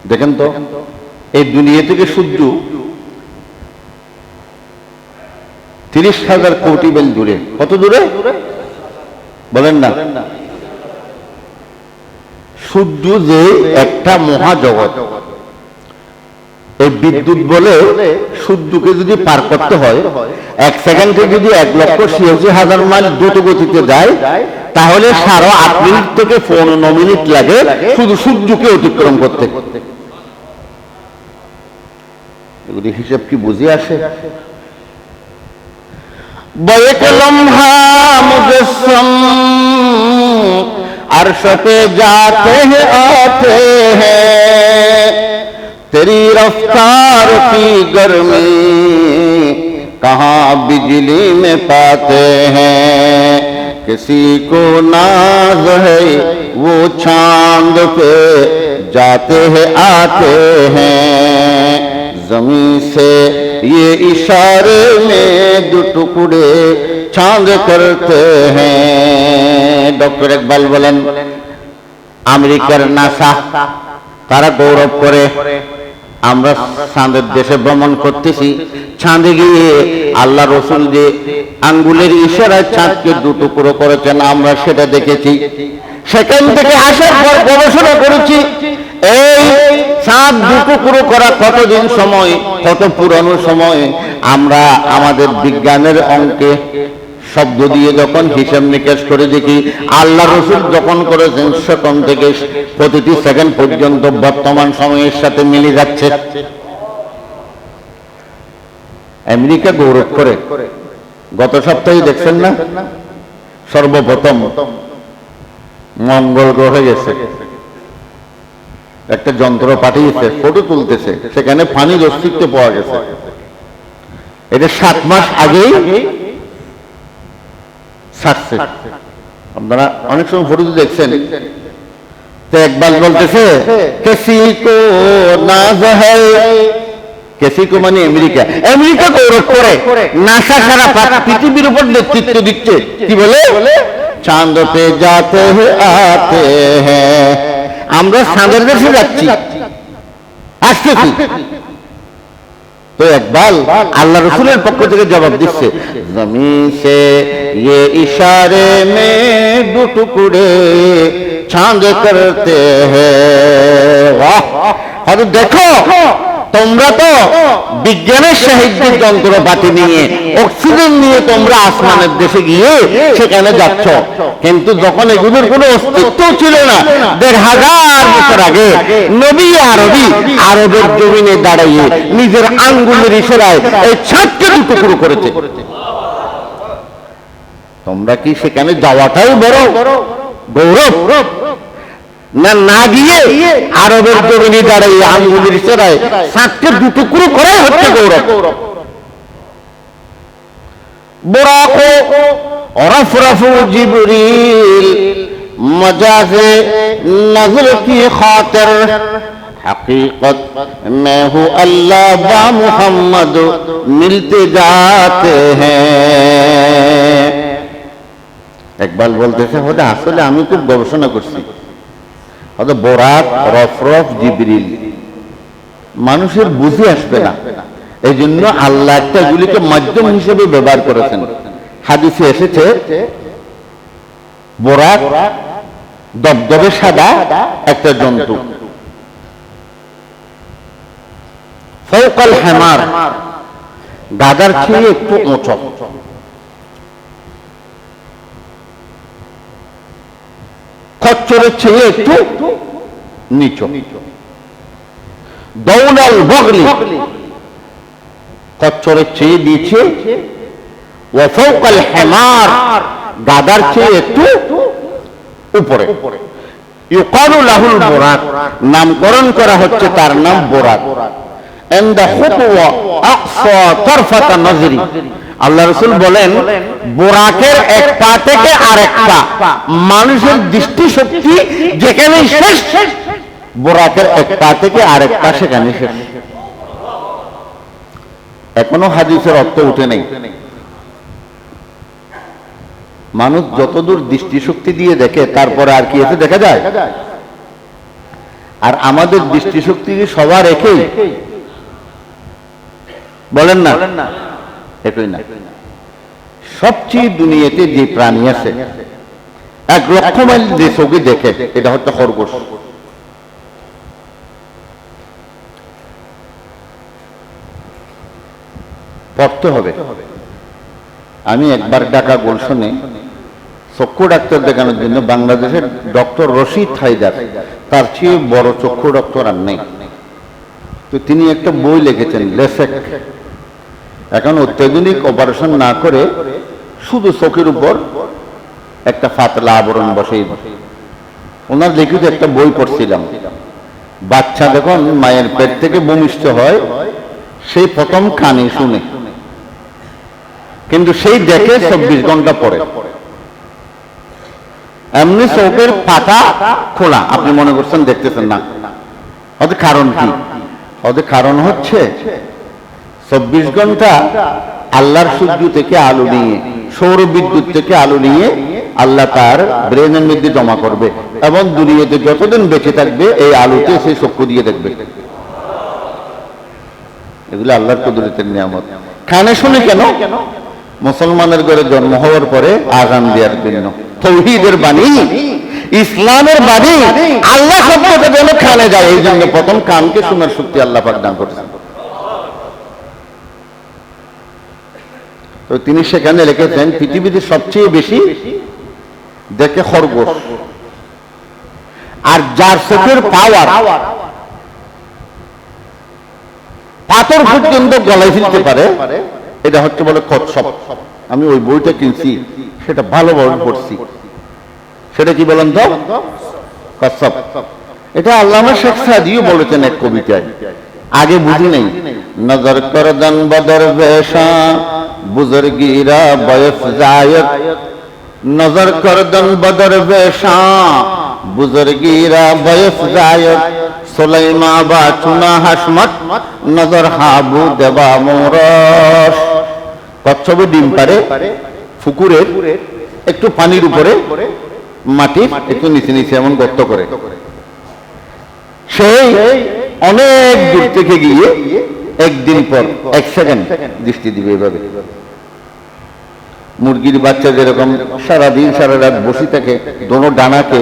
দেখেন তো এই দুনিয়া থেকে সূর্য 30,000 কোটি মাইল দূরে। কত দূরে বলেন না? সূর্য যে একটা মহাজগৎ, এই বিদ্যুৎ বলে সূর্যকে যদি পার করতে হয় 1 সেকেন্ডে যদি 1,86,000 মাইল দ্রুত গতিতে যায়, তাহলে 8.5 মিনিট থেকে 15 মিনিট লাগে শুধু সূর্যকে অতিক্রম করতে। এগুলি হিসাব কি বুঝে আসে? बैक लम्हा मुजस्सम, अर्श पे जाते हैं आते हैं, तेरी रफ्तार की गर्मी कहाँ बिजली में पाते हैं। किसी को नाज है वो चांद पे जाते हैं आते हैं, जमीन से ये इशारे में 2 टुकड़े चांद करते हैं। ডক্টর ইকবাল বলেন আমেরিকার নাসা তারা গৌরব করে আমরা চাঁদের দেশে ভ্রমণ করতেছি, চাঁদে গিয়ে আল্লাহ রসুল যে আঙ্গুলের ইশারায় চাঁদকে 2 টুকরো করেছেন আমরা সেটা দেখেছি। সেখান থেকে আসার পর গবেষণা করেছি এই চাঁদ 2 টুকরো করা কতদিন সময়, কত পুরানো সময়। আমরা আমাদের বিজ্ঞানের অঙ্কে শব্দ দিয়ে যখন হিসাব নিকাশ করে দেখি আল্লাহ রসুল যখন করেছেন সেখান থেকে প্রতিটি সেকেন্ড পর্যন্ত বর্তমান সময়ের সাথে মিলে যাচ্ছে। আমেরিকা গৌরব করে। গত সপ্তাহে দেখছেন না, সর্বপ্রথম মঙ্গল গ্রহে গেছে, একটা যন্ত্র পাঠিয়েছে, ফটো তুলতেছে, সেখানে পানির অস্তিত্ব পাওয়া গেছে। এটা 7 মাস আগেই ছাড়ছে। আপনারা অনেক সময় ফটো দেখছেন তো একবার বলতেছে কিসি কো নাজ হ্যায়, কিসি কো মানে আমেরিকা, আমেরিকা গৌরব করে, নাসা সারা পৃথিবীর উপর নেতৃত্ব দিচ্ছে। কি বলে? চাঁদ পে যাতে হ্যায় আতে হ্যায়, আমরা চাঁদের দেশে যাচ্ছি, আসতেছি। তো একবার আল্লাহ রসুলের পক্ষ থেকে জবাব দিচ্ছে, জমিন সে ये इशारे में दो टुकड़े चांद करते हैं। वाह! और देखो তোমরা তো বিজ্ঞানের সাহায্যে যন্ত্রপাতি নিয়ে অক্সিজেন নিয়ে তোমরা আসমানের দেশে গিয়ে সেখানে যাচ্ছ, কিন্তু যখন এগুলোর কোনো অস্তিত্ব ছিল না, ১৫০০ বছর আগে নবী আরবের জমিনে দাঁড়িয়ে নিজের আঙ্গুলের ইশারায় এই চাঁদকে দুটুকরো করেছে। তোমরা কি সেখানে যাওয়াটাই বড় গৌরব না, না গিয়ে আরবের জমিনে দাঁড়িয়ে আঙ্গুলের ইশারায় চাঁদকে দুটুকরো করাই হচ্ছে গৌরব। বুরাকো রফরফু জিবরিল মজাজে নজর কি খাতির, हकीकत में हूँ अल्लाह बा मुहम्मद मिलते जाते हैं। একবার বলতেছে হয়তো আসলে আমি খুব গবেষণা করছি, হয়তো বোরাক রফরফ জিবরিল মানুষের বুঝে আসবে না, এই জন্য আল্লাহ একটা এগুলিকে মাধ্যম হিসেবে ব্যবহার করেছেন। হাদিসে এসেছে বোরাক দবদবে সাদা একটা জন্তু, ফৌকাল হেমার গাদার চেয়ে একটু উঁচু, খচ্চরের চেয়ে একটু নিচু, দৌলাল বগলি খচ্চরের চেয়ে নিচে, ও ফৌকাল হেমার গাদার চেয়ে একটু উপরে। ইউকালু লাহুল বোরাক, নামকরণ করা হচ্ছে তার নাম বোরাক। আল্লাহ রসুল বলেন বোরাকের এক পা থেকে আরেক পা, মানুষের দৃষ্টিশক্তি যেখানে শেষ, বোরাকের এক পা থেকে আরেক পা সেখানে শেষ। এখনো হাদিসের অর্থ উঠে নেই। মানুষ যতদূর দৃষ্টিশক্তি দিয়ে দেখে তারপরে আর কি এতে দেখা যায়? আর আমাদের দৃষ্টিশক্তি সবার একই, বলেন না? একই না। সবচেয়ে দুনিয়াতে যে প্রাণী আছে ১,০০,০০০ মাইল যে চোখে দেখে, এটা হচ্ছে খরগোশ। পড়তে হবে। আমি একবার ঢাকা গুলশনে চক্ষু ডাক্তার দেখানোর জন্য, বাংলাদেশের ডক্টর রশিদ হায়দার, তার চেয়ে বড় চক্ষু ডক্টর আর নেই। তো তিনি একটা বই লিখেছেন লেসেক। এখন অত্যাধুনিক অপারেশন না করে শুধু চোখের উপর একটা পাতলা আবরণ বসে, ওনার লিখিত একটা বই পড়ছিলাম। বাচ্চা যখন মায়ের পেট থেকে ভূমিষ্ঠ হয়, সেই প্রথম কানে শুনে, কিন্তু সেই দেখে ২৪ ঘন্টা পরে। এমনি চোখের পাতা খোলা, আপনি মনে করছেন দেখতেছেন না। ওদের কারণ কি? ওদের কারণ হচ্ছে ২৪ ঘন্টা আল্লাহর সূর্য থেকে আলো নিয়ে, সৌর বিদ্যুৎ থেকে আলো নিয়ে আল্লাহ তার ব্রেনের মধ্যে জমা করবে, এবং দুনিয়াতে যতদিন বেঁচে থাকবে এই আলোতে সে চক্ষু দিয়ে দেখবে। এগুলো আল্লাহর কুদরতের নিয়ামত। কানে শুনে কেন? মুসলমানের ঘরে জন্ম হওয়ার পরে আযান দেওয়ার জন্য। তাওহীদের বাণী, ইসলামের বাণী আল্লাহ শব্দটা যেন কানে যায়, এই জন্য প্রথম কানকে শোনার শক্তি আল্লাহ পাক দান করেছেন। তো তিনি সেখানে লিখেছেন পৃথিবীতে সবচেয়ে বেশি দেখে খরগোশ, আর যার চোখের পাওয়ার পাথর পর্যন্ত গলায় ফেলতে পারে, এটা হচ্ছে বলে কচ্ছপ। আমি ওই বইটা কিনছি, সেটা ভালোভাবে পড়ছি। সেটা কি বলেন তো? কচ্ছপ। এটা আল্লামা শেখ সাদিও বলেছেন এক কবিতায়, আগে বুঝি নাই। নজর করদন বদর বেশা বুজুর্গিরা বয়স জায়দ, নজর করদন বদর বেশা বুজুর্গিরা বয়স জায়ক সুলাইমা বা চুনা হাসমত নজর হাবু দেবা মোরস। কচ্ছপে ডিম পারে পুকুরের একটু পানির উপরে, মাটির একটু নিচে নিচে এমন গর্ত করে, সেই অনেক দূর থেকে গিয়ে একদিন পর 1 সেকেন্ড দৃষ্টি দিবে। এভাবে মুরগির বাচ্চা যেরকম সারাদিন সারা রাত বসে থাকে দোনো ডানাকে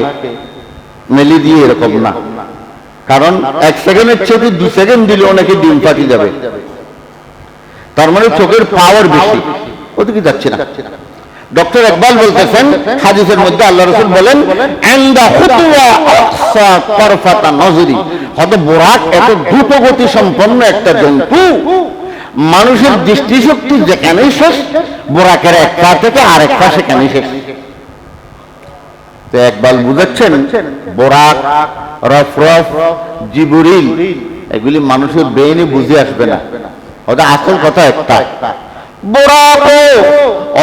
মেলি দিয়ে, এরকম না, কারণ 1 সেকেন্ডের চেয়ে 2 সেকেন্ড দিলে অনেকে ডিম ফাটি যাবে। তার মানে চোখের পাওয়ার বেশি, ওদিকে যাচ্ছে না। ডক্টর ইকবাল বলতেছেন হাদিসের মধ্যে আল্লাহ রাসূল বলেন আনদা খুতুয়া আকসা তারফাতা নজরি, হয়তো বোরাক এত দ্রুত গতি সম্পন্ন একটা জন্তু, মানুষের দৃষ্টিশক্তি যেখানেই শেষ, বোরাকের এক পা থেকে আরেক পা সেখানেই শেষ। তো ইকবাল বুঝাচ্ছেন বোরাক, রফরফ, জিবরিল এগুলি মানুষের ব্রেইনে বুঝে আসবে না, হয়তো আসল কথা একটা, बुराक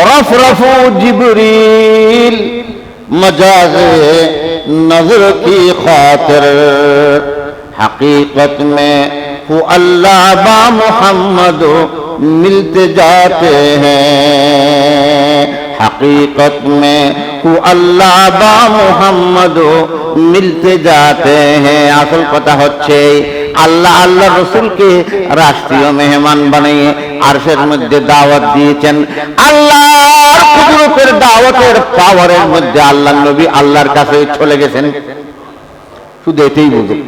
रफ़रफ़ जिब्रील मजाज नजर की खातिर हकीकत में वो अल्लाह बा मोहम्मद मिलते जाते हैं, हकीकत में वो अल्लाह बा मोहम्मद मिलते जाते हैं। আসল কথা হচ্ছে আল্লাহ আল্লাহ রসুলকে রাষ্ট্রীয় মেহমান বানিয়ে আরশের মধ্যে দাওয়াত দিয়েছেন। আল্লাহর কুদরতের দাওয়াতের পাওয়ারের মধ্যে আল্লাহর নবী আল্লাহর কাছে চলে গেছেন। শুধু এটাই বুঝুন,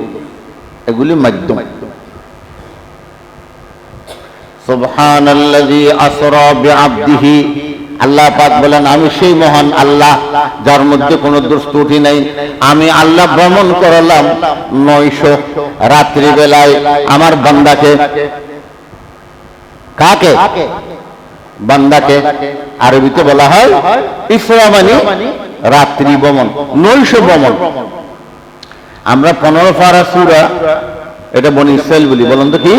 এগুলি মাধ্যম। সুবহানাল্লাযী আসরা বিআবদিহি, আল্লাহ পাক বলেন আমি সেই মহান আল্লাহ যার মধ্যে কোনো দোষ ত্রুটি নাই। আমি আল্লাহ ভ্রমণ করলাম 900 রাত্রি বেলায় আমার বান্দাকে। কাকে? বান্দাকে। আরবিতে বলা হয় ইসরা মানে রাত্রি ভ্রমণ, 900 ভ্রমণ। আমরা 15 পারা সূরা এটা বনি ইসরাইল বলি, বলেন তো কি?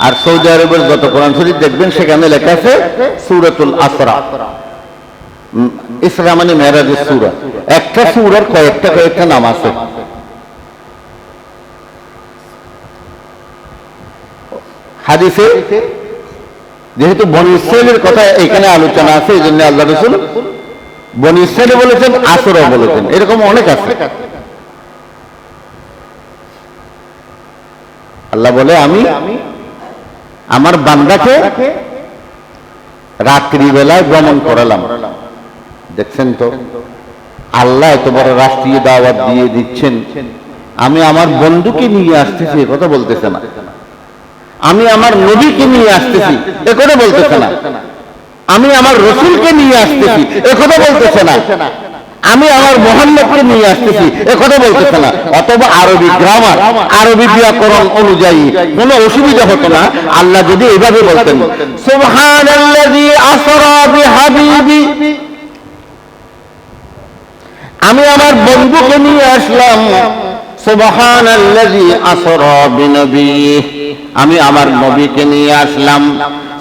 আর সৌদি আরবের যত কোরআন শরীফ দেখবেন সেখানে লেখা আছে সূরাতুল আসরা। ইসরা মানে মেরাজের সূরা। একটা সূরার কয়েকটা নাম আছে। হাদিসে যেহেতু বনি ইসরাইলের কথা এখানে আলোচনা আছে, এই জন্য আল্লাহ রাসূল বনি ইসরাইল বলেছেন, আসরা বলেছেন, এরকম অনেক আছে। আল্লাহ বলে আমি আমার বান্দাকে রাত্রিবেলায় ভ্রমণ করালাম। দেখছেন তো আল্লাহ এত বড় রাষ্ট্রীয় দাওয়াত দিয়ে দিচ্ছেন। আমি আমার বন্ধুকে নিয়ে আসতেছি এ কথা বলতেছে না, আমি আমার নবীকে নিয়ে আসতেছি এ কথা বলতেছে না, আমি আমার রসুলকে নিয়ে আসতেছি এ কথা বলতেছে না, আমি আমার মুহাম্মদকে নিয়ে আসতেছি এ কথা বলতেছে না। অথবা আরবি গ্রামার, আরবি ব্যাকরণ অনুযায়ী কোনো অসুবিধা হতো না আল্লাহ যদি এইভাবে বলতেন সুবহানাল্লাযী আসরা বিহাবিবি, আমি আমার বন্ধুকে নিয়ে আসলাম। সুবহানাল্লাযী আসরা বিনবিয়্যিহি, আমি আমার নবীকে নিয়ে আসলাম।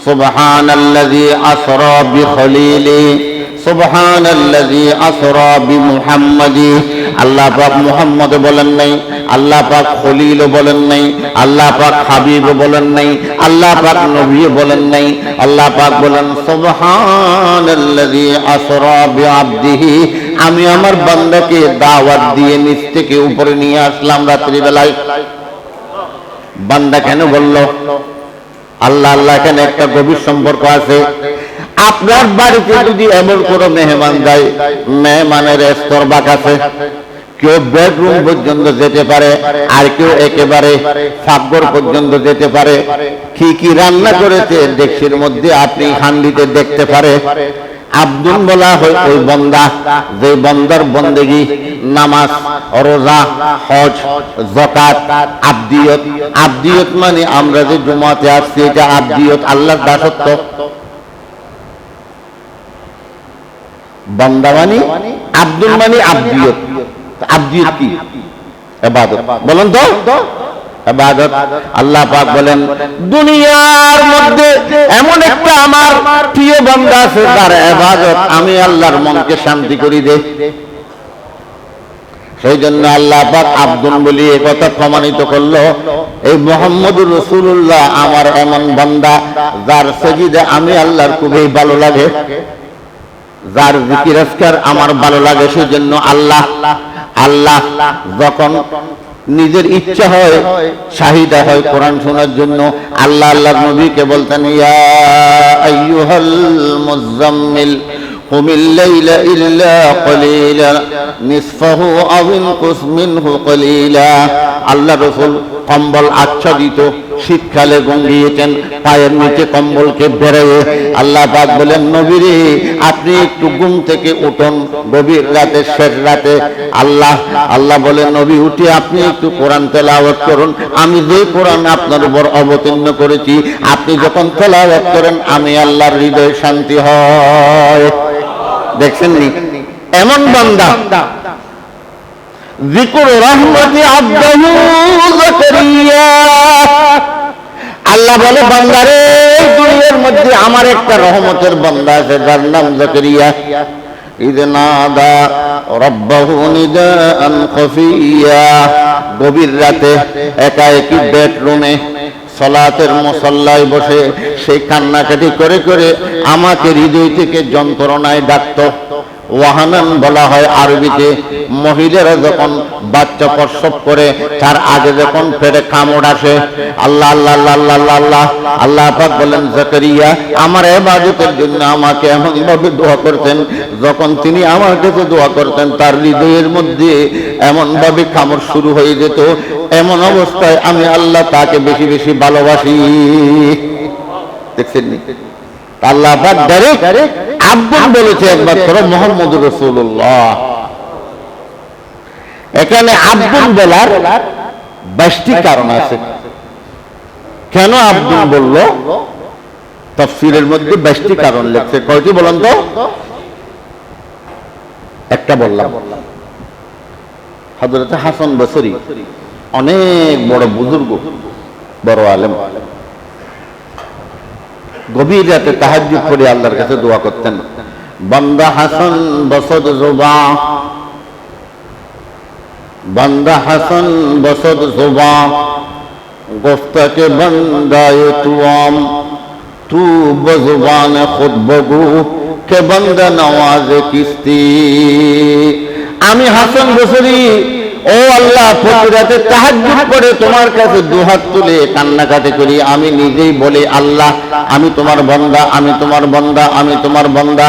সুবহানাল্লাযী আসরা বিখলিলিহি, সুবহানাল্লাযী আসরা বিমুহাম্মাদি, আল্লাহ পাক মুহাম্মদ বলেন নাই, আল্লাহ পাক খলিল বলেন নাই, আল্লাহ পাক হাবিব বলেন নাই, আল্লাহ পাক নবী বলেন নাই। আল্লাহ পাক বলেন সুবহানাল্লাযী আসরা বিআবদিহি, আমি আমার বান্দাকে দাওয়াত দিয়ে নিচ থেকে উপরে নিয়ে আসলাম রাত্রি বেলায়। বান্দা কেন বলল? আল্লাহ আল্লাহ এখানে একটা গভীর সম্পর্ক আছে। আপনার বাড়িতে যদি এমন কোনো মেহমান যায়, মেহমানের স্তর বাক আছে, কেউ বেডরুম পর্যন্ত যেতে পারে, আর কেউ একেবারে ফাঁকঘর পর্যন্ত যেতে পারে। কি কি রান্না করেছে ডেকচির মধ্যে আপনি হান্ডিতে দেখতে পারে। আব্দুল বলা হয় ওই বন্দা, যে বন্দার বন্দেগী নামাজ, রোজা, হজ, যাকাত, আবদিয়ত। আবদিয়ত মানে আমরা যে জুমাতে আসছি এটা আবদিয়ত, আল্লাহর দাসত্ব। বান্দা মানে আব্দুল মানে আবদিয়ত। আবদিয়ত কি? ইবাদত। বলেন তো ইবাদত। আল্লাহ পাক বলেন দুনিয়ার মধ্যে এমন একটা আমার প্রিয় বান্দা আছে যার ইবাদত আমি আল্লাহর মনকে শান্তি করি দেই। সেই জন্য আল্লাহ পাক আব্দুল বলি এই কথা প্রমাণিত করলো, এই মুহাম্মদুর রাসূলুল্লাহ আমার এমন বান্দা যার সাজদা আমি আল্লাহর খুবই ভালো লাগে, যার জিকির আজকার আমার ভালো লাগে। সেজন্য আল্লাহ যখন নিজের ইচ্ছা হয় শাহিদা হয় কোরআন শোনার জন্য, আল্লাহ আল্লাহর নবীকে বলতেন, ইয়া আইয়ুহাল মুযাম্মিল কুমিল লাইলা ইল্লা কলিলা নিসফাহু আও ইনকুস মিনহু কলিলা। আল্লাহ রাসূল কম্বল আচ্ছাদিত, শীতকালে গঙ্গিয়েছেন, পায়ের নিচে কম্বলকে বেড়ে আল্লাহ পাক বলেন, নবীরে আপনি একটু ঘুম থেকে উঠুন গভীর রাতে, শেষ রাতে। আল্লাহ বলেন, নবী উঠে আপনি একটু কোরআন তেলাওয়াত করুন, আমি যে কোরআন আপনার উপর অবতীর্ণ করেছি আপনি যখন তেলাওয়াত করেন আমি আল্লাহর হৃদয়ে শান্তি হয়। দেখছেন নি এমন বান্দা। যিকর রাহমাতি আবদহু যাকারিয়া, আল্লাহ বলে বান্দারে দুনিয়ার মধ্যে আমার একটা রহমতের বান্দা আছে যার নাম যাকারিয়া। ইয নাদা রাব্বাহু নিদাআন খাফিয়া, গভীর রাতে একা একই বেডরুমে সালাতের মুসাল্লায় বসে সেই কান্নাকাটি করে করে আমাকে হৃদয় থেকে যন্ত্রণায় ডাকতো। ওয়াহানান বলা হয় আরবিতে, মহিলারা যখন বাচ্চা প্রসব করে তার আগে যখন পেটে কামড় আসে। আল্লাহ আল্লাহ আল্লাহ আল্লাহ আল্লাহ আল্লাহ পাক বলেন, যাকারিয়া আমার ইবাদতের জন্য আমাকে এমন ভাবে দোয়া করতেন, যখন তিনি আমার কাছে দোয়া করতেন তার হৃদয়ের মধ্যে এমন ভাবে কামড় শুরু হয়ে যেত। এমন অবস্থায় আমি আল্লাহ তাকে বেশি বেশি ভালোবাসি। দেখছেন নি আল্লাহ পাক ডাইরেক্ট আব্দুল বলেছে একবার করো মুহাম্মদুর রাসূলুল্লাহ। এখানে আব্দুল বলার 22টি কারণ আছে। কেন আব্দুল বলল? তাফসীরের মধ্যে 22টি কারণ লেখছে। কয়টি বলেন তো? একটা বললাম। হযরত হাসান বসরি অনেক বড় বুজুর্গ, বড় আলেম, গভীর রাতে তাহাজ্জুদ করে আল্লাহর কাছে দোয়া করতেন। বান্দা হাসান বসদ জুবা, বান্দা হাসান বসদ জুবা, গুফতাকে বান্দায়ে তুআম, তু বজুবানে খুদ বগু কে বান্দা নওয়াজে কিস্তি। আমি হাসান বসরি, ও আল্লাহ, প্রতি রাতে তাহাজ্জুদ করে তোমার কাছে দুহাত তুলে কান্নাকাটি করি। আমি নিজেই বলি, আল্লাহ আমি তোমার বান্দা, আমি তোমার বান্দা, আমি তোমার বান্দা।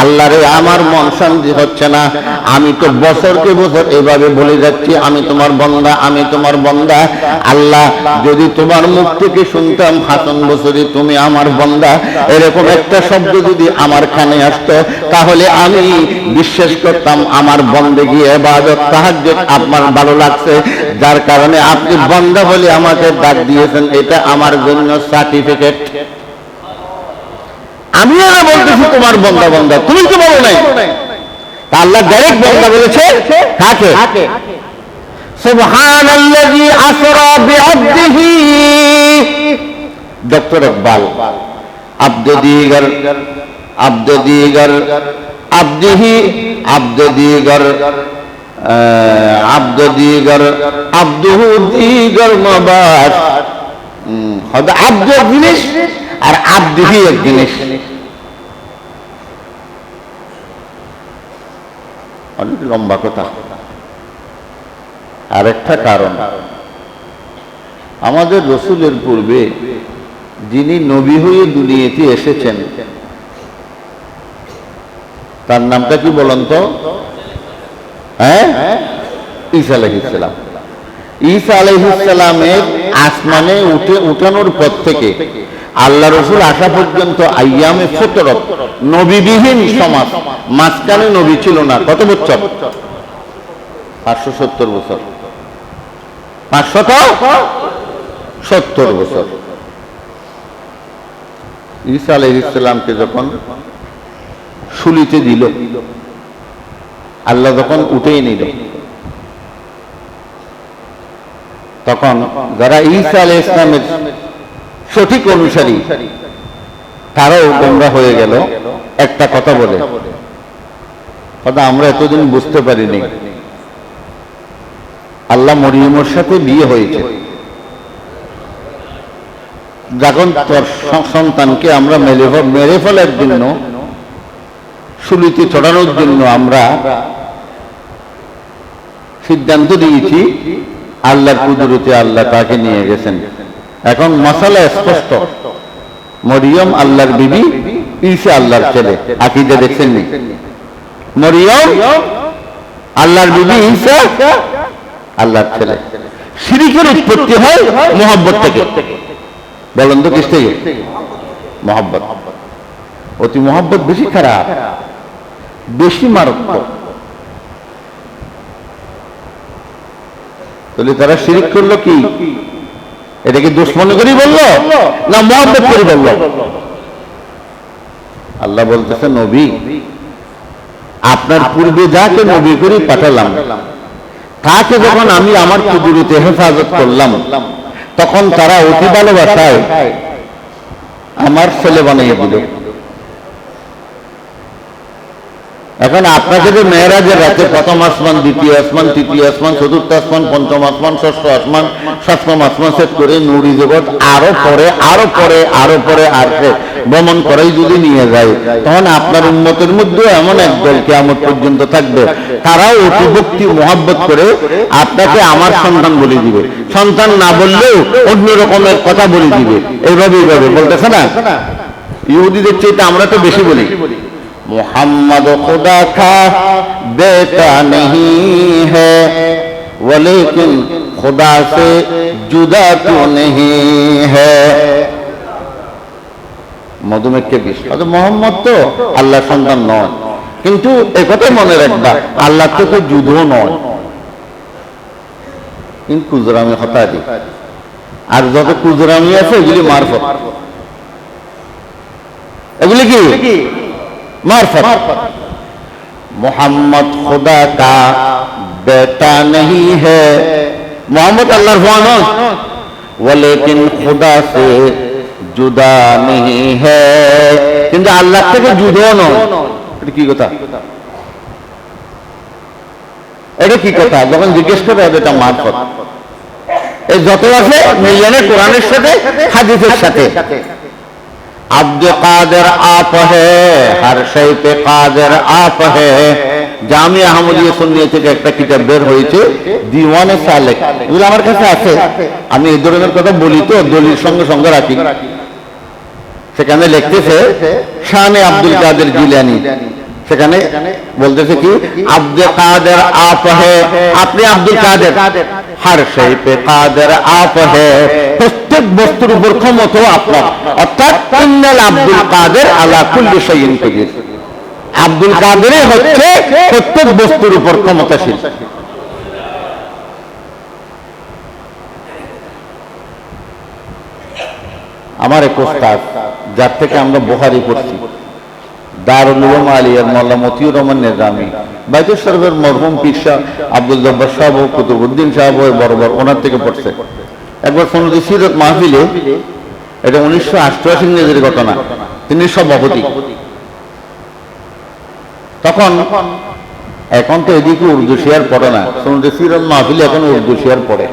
আল্লাহ রে আমার মন শান্তি হচ্ছে না, আমি তো বছরকে বছর এভাবে বলে যাচ্ছি আমি তোমার বান্দা, আমি তোমার বান্দা। আল্লাহ যদি তোমার মুখ থেকে শুনতাম হাসান বসরি তুমি আমার বান্দা, এরকম একটা শব্দ যদি আমার কানে আসতো তাহলে আমি বিশ্বাস করতাম আমার বন্দেগী ইবাদত তাহাজ্জুদ আপনার ভালো লাগছে, যার কারণে আপনি বান্দা বলে আমাকে ডাক দিয়েছেন, এটা আমার জন্য সার্টিফিকেট। আমি না বলতেছি তোমার বান্দা বান্দা, তুমি তো বলো নাই। আল্লাহ ডাইরেক্ট বান্দা বলেছে কাকে? সুবহানাল্লাযী আসরা বিআবদিহি। ডক্টর ইকবাল আব্দ দিগর আব্দ দিগর আব্দিহি আব্দ দিগর আব্দ দিগর আব্দুহু দিগর মাবাস। হয়তো আব্দ এক জিনিস আর আব্দিহি এক জিনিস। অনেক লম্বা কথা। আরেকটা কারণ, আমাদের রাসূলের পূর্বে যিনি নবী হয়ে দুনিয়াতে এসেছেন তার নামটা কি বলেন তো? হ্যাঁ, ঈসা আলাইহিস সালাম। ঈসা আলাইহিস সালামের আসমানে উঠানোর পর থেকে আল্লাহ রাসূল আসা পর্যন্ত আইয়ামে ফতরত, নবীবিহীন সমাজ, মাঝখানে নবী ছিল না। কত বছর? 570 বছর। 570 বছর। ঈসা আলাইহিস সালামকে যখন শুলিতে দিল, আল্লাহ যখন উঠেই নিল, তখন যারা ঈসা আলাইহিস সালামের সঠিক অনুসারী তারাও গোমরা হয়ে গেল একটা কথা বলে, কথা আমরা এতদিন বুঝতে পারিনি। আল্লাহ মরিয়মের সাথে বিয়ে হয়েছে। যখন তোর সন্তানকে আমরা মেরে ফেলার জন্য, শুলিতে চড়ানোর জন্য আমরা সিদ্ধান্ত দিয়েছি, আল্লাহর কুদরতে আল্লাহ তাকে নিয়ে গেছেন। এখন মাসালা স্পষ্ট, মরিয়ম আল্লাহর বিবি, ঈসা আল্লাহর ছেলে। আকীদা দেখছেন নি? মরিয়ম আল্লাহর বিবি, ঈসা আল্লাহর ছেলে। শিরকের উৎপত্তি হয় মুহাব্বত থেকে। বলেন তো কিস থেকে? মুহাব্বত। অতি মুহাব্বত বেশি খারাপ, বেশি মারাত্মক। তাহলে তারা শিরক করলো কি? এটাকে দুশ্মনী করি বললো না মুহাব্বত করি বললো? আল্লাহ বলতেছে, নবী আপনার পূর্বে যাকে নবী করে পাঠালাম, তাকে যখন আমি আমার কুদরতে হেফাজত করলাম, তখন তারা অতি ভালোবাসায় আমার ছেলে বানিয়ে দিল। এখন আপনাকে যে মেয়েরাজের রাতে প্রথম আসমান, দ্বিতীয় আসমান, তৃতীয় আসমান, চতুর্থ আসমান, পঞ্চম আসমান, ষষ্ঠ আসমান, সপ্তম আসমান শেষ করে নুরি জগৎ আরো পরে আরো পরে আরো পরে আসে ভ্রমণ করাই যদি নিয়ে যায়, তখন আপনার উম্মতের মধ্যে এমন একদল কিয়ামত পর্যন্ত থাকবে, তারাও অতি ভক্তি মোহাব্বত করে আপনাকে আমার সন্তান বলে দিবে। সন্তান না বললেও অন্য রকমের কথা বলে দিবে। এইভাবে বলতেছে না? ইহুদিদের চেয়ে আমরা তো বেশি বলি, मोहम्मद खुदा का बेटा नहीं है, लेकिन खुदा से जुदा क्यों नहीं है। মধুমেহকে বিষ, মোহাম্মদ তো আল্লাহর সন্তান নয়, কিন্তু একথা মনে রাখবা, আল্লাহ থেকে যুদ্ধও নয়, কিন্তু কুজরামি হতা দি। আর যত কুজরামি আছে এগুলি মারফত, এগুলি কি मार्फत। मोहम्मद खुदा का बेटा नहीं है, मोहम्मद अल्लाह रसूल, वो लेकिन खुदा से जुदा नहीं है, কিন্তু আল্লাহ থেকে যুদ্ধ নয়। এটা কি কথা? এটা কি কথা? যখন জিজ্ঞেস করে এটা মারফত। এই যত আছে মিলিয়নে কোরআনের সাথে হাদিসের সাথে। अब्द कादिर आप है, हर शय पे कादिर आप है। জামিয়া আহমদিয়া সুন্নিয়া থেকে একটা কিতাব বের হয়েছে, দিওয়ানে সালেক, এগুলো আমার কাছে আছে। আমি এই ধরনের কথা বলি তো দলিল সঙ্গে সঙ্গে রাখি। সেখানে লিখতেছে শানে আব্দুল কাদের জিলানী, সেখানে বলতেছে কি আব্দে কাদের আপ হে, আপনি আব্দুল কাদের, हर शय पे कादिर आप है, প্রত্যেক বস্তুর উপর ক্ষমতা আপনার, অর্থাৎ ইন্নাল আব্দুল কাদের আলা কুল্লি শাইইন কাদির। আব্দুল কাদের হচ্ছে প্রত্যেক বস্তুর উপর ক্ষমতাশীল। আমার এক ওস্তাদ, যার থেকে আমরা বুখারী পড়ছি, দারুল উলুম আলিয়ার মাওলানা মতিউর রহমান নিজামী, বাইতুল শরীফের মরহুম পীর শাহ আব্দুল জব্বার সাহেব, কুতুবউদ্দিন সাহেব বরাবর ওনার থেকে পড়ছে। একবার সনদে সিরত মাহফিলে, এটা 1988 ইংরেজির ঘটনা, তিনি সভাপতি। তখন এখন তো এদিকে উর্দু শেয়ার পড়ে না, সনদে সিরত মাহফিলে এখন উর্দু শেয়ার পড়ে।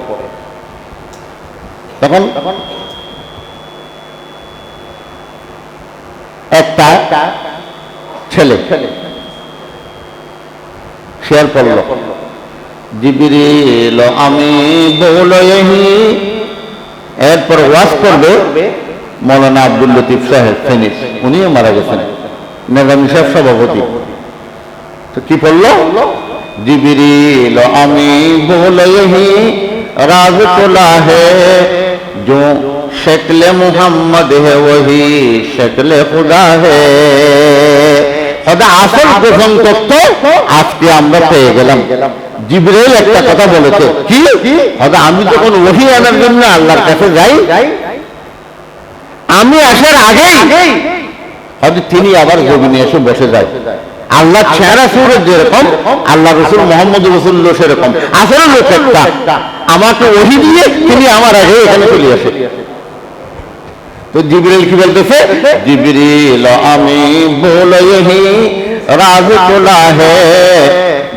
তখন একটা ছেলে শেয়ার পড়ল, জিবরিল আমি বলো यही। এরপর ওয়াজ করবে মৌলানা আব্দুল লতিফ সাহেব ফেনিস, উনিও মারা গেছেন, নিজামী সাহেব সভাপতি। তো কি পড়লো? জিবরিল আমি বলো यही, राज खुला है जो शक्ल मोहम्मद है वही शक्ल खुदा है। আসল গোপন তথ্য আজকে আমরা পেয়ে গেলাম। জিবরাইল একটা কথা বলেছে, কি আমি যখন ওহী আনার জন্য আল্লাহর কাছে যাই, আমি আসার আগেই হয়তো তিনি আবার জমিনে এসে বসে যায়। আল্লাহ চেহারা সুরত যেরকম, আল্লাহ রসুল মোহাম্মদ রসুল্লাহ সেরকম। আসলে লোক একটা, আমাকে ওহী দিয়ে তিনি আমার আগে এখানে চলে আসে। तो जिब्रील की बोलते थे, जिब्रील আমি बोलो यही, राज खुला है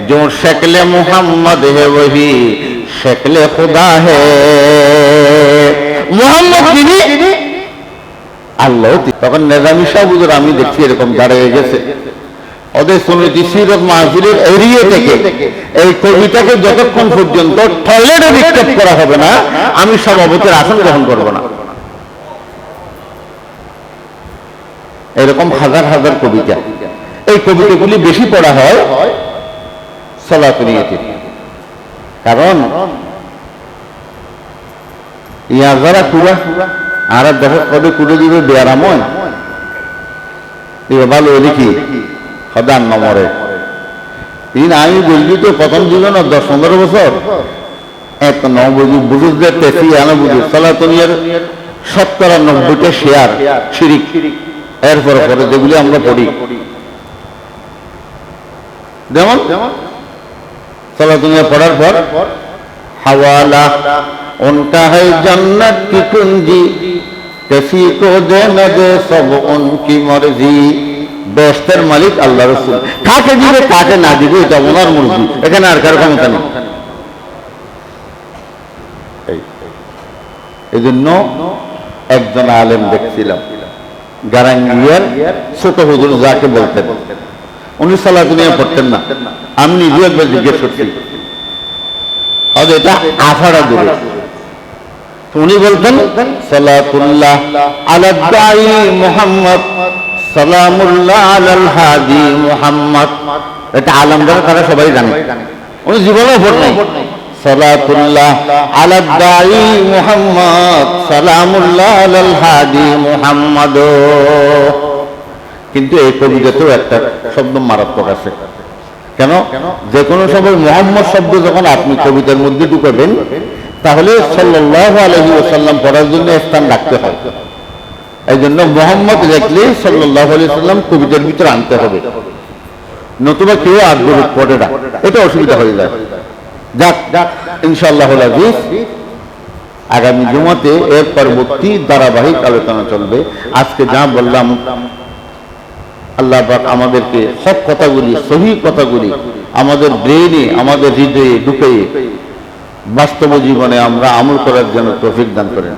जो शक्ल मोहम्मद है वही শক্লে খুদা হে মোহাম্মদ তিনি আল্লাহ। তখন নেজামি সাহেব হুজুর আমি দেখছি এরকম দাঁড়িয়ে গেছে, ওদের সমিতি সিরত মাহফিলের এরিয়া থেকে এই কবিতাকে যতক্ষণ পর্যন্ত টয়লেটে নিক্ষেপ করা হবে না আমি সভাপতির আসন গ্রহণ করব না। এরকম হাজার হাজার কবিতা, এই কবিতাগুলি বেশি পড়া হয় সালাতুল নিয়তে। কারণ ইয়া যারা কুড়া আর দেখো কবে কুড়ে দিবে বেয়ারাময় ভালো লিখি সদান নম্বরে তিন আমি বুঝলি তো প্রথম জীবন 10-15 বছর এত ন বুঝি বুঝুস যে তেসি আনা বুঝি সালাতুনিয়ার 70-90টা শেয়ার শিরিক। এরপর পরে যেগুলি আমরা পড়ি যেমন সালাতুনিয়া পড়ার পর হাওয়ালা উনকা है जन्नत की कुंजी किसी को दे न दे सब उनकी मर्जी। বেহেশতের মালিক আল্লাহ রাসূল, কাকে দিবে কাকে না দিবে এটা ওনার মর্জি, এখানে আর কারো ক্ষমতা নেই। এই জন্য একজন আলেম দেখছিলাম গারাঙ্গিয়ার ছোট হুজুর যাকে বলতেন, উনি সালাতুনিয়া পড়তেন না। আমি নিজে একবার জিজ্ঞেস করছি এটা আফারা দূরে, উনি বলতেন সালাতুল্লাহ আলা দাঈ মুহাম্মদ সালামুল্লাহ আলাল হাদি মুহাম্মদ। এটা আলেমরা তারা সবাই জানে, উনি জীবনেও পড়েন সালাতুল্লাহ আলা দাঈ মুহাম্মদ সালামুল্লাহ আলাল হাদি মুহাম্মদ। কিন্তু এই কবিতাতেও একটা শব্দ মারাত্মক আছে। কেন? যে কোনো সময় মুহাম্মদ শব্দ যখন আপনি কবিতার মধ্যে ঢুকাবেন তাহলে সাল্লাল্লাহু আলাইহি ওয়াসাল্লাম পড়ার জন্য স্থান রাখতে হয়। এই জন্য মুহাম্মদ লিখলে সাল্লাল্লাহু আলাইহি ওয়াসাল্লাম কবিতার ভিতরে আনতে হবে, নতুবা কেউ আগ্রহ পড়ে না, এটা অসুবিধা হয়ে যায়। যাক ইনশাআল্লাহুল আজিজ আগামী জুমাতে এর পরবর্তী ধারাবাহিক আলোচনা চলবে। আজকে যা বললাম আল্লাহ পাক আমাদেরকে হক কথাগুলি সহিহ কথাগুলি আমাদের ব্রেনে আমাদের হৃদয়ে ঢুকিয়ে বাস্তব জীবনে আমরা আমল করার জন্য তৌফিক দান করেন।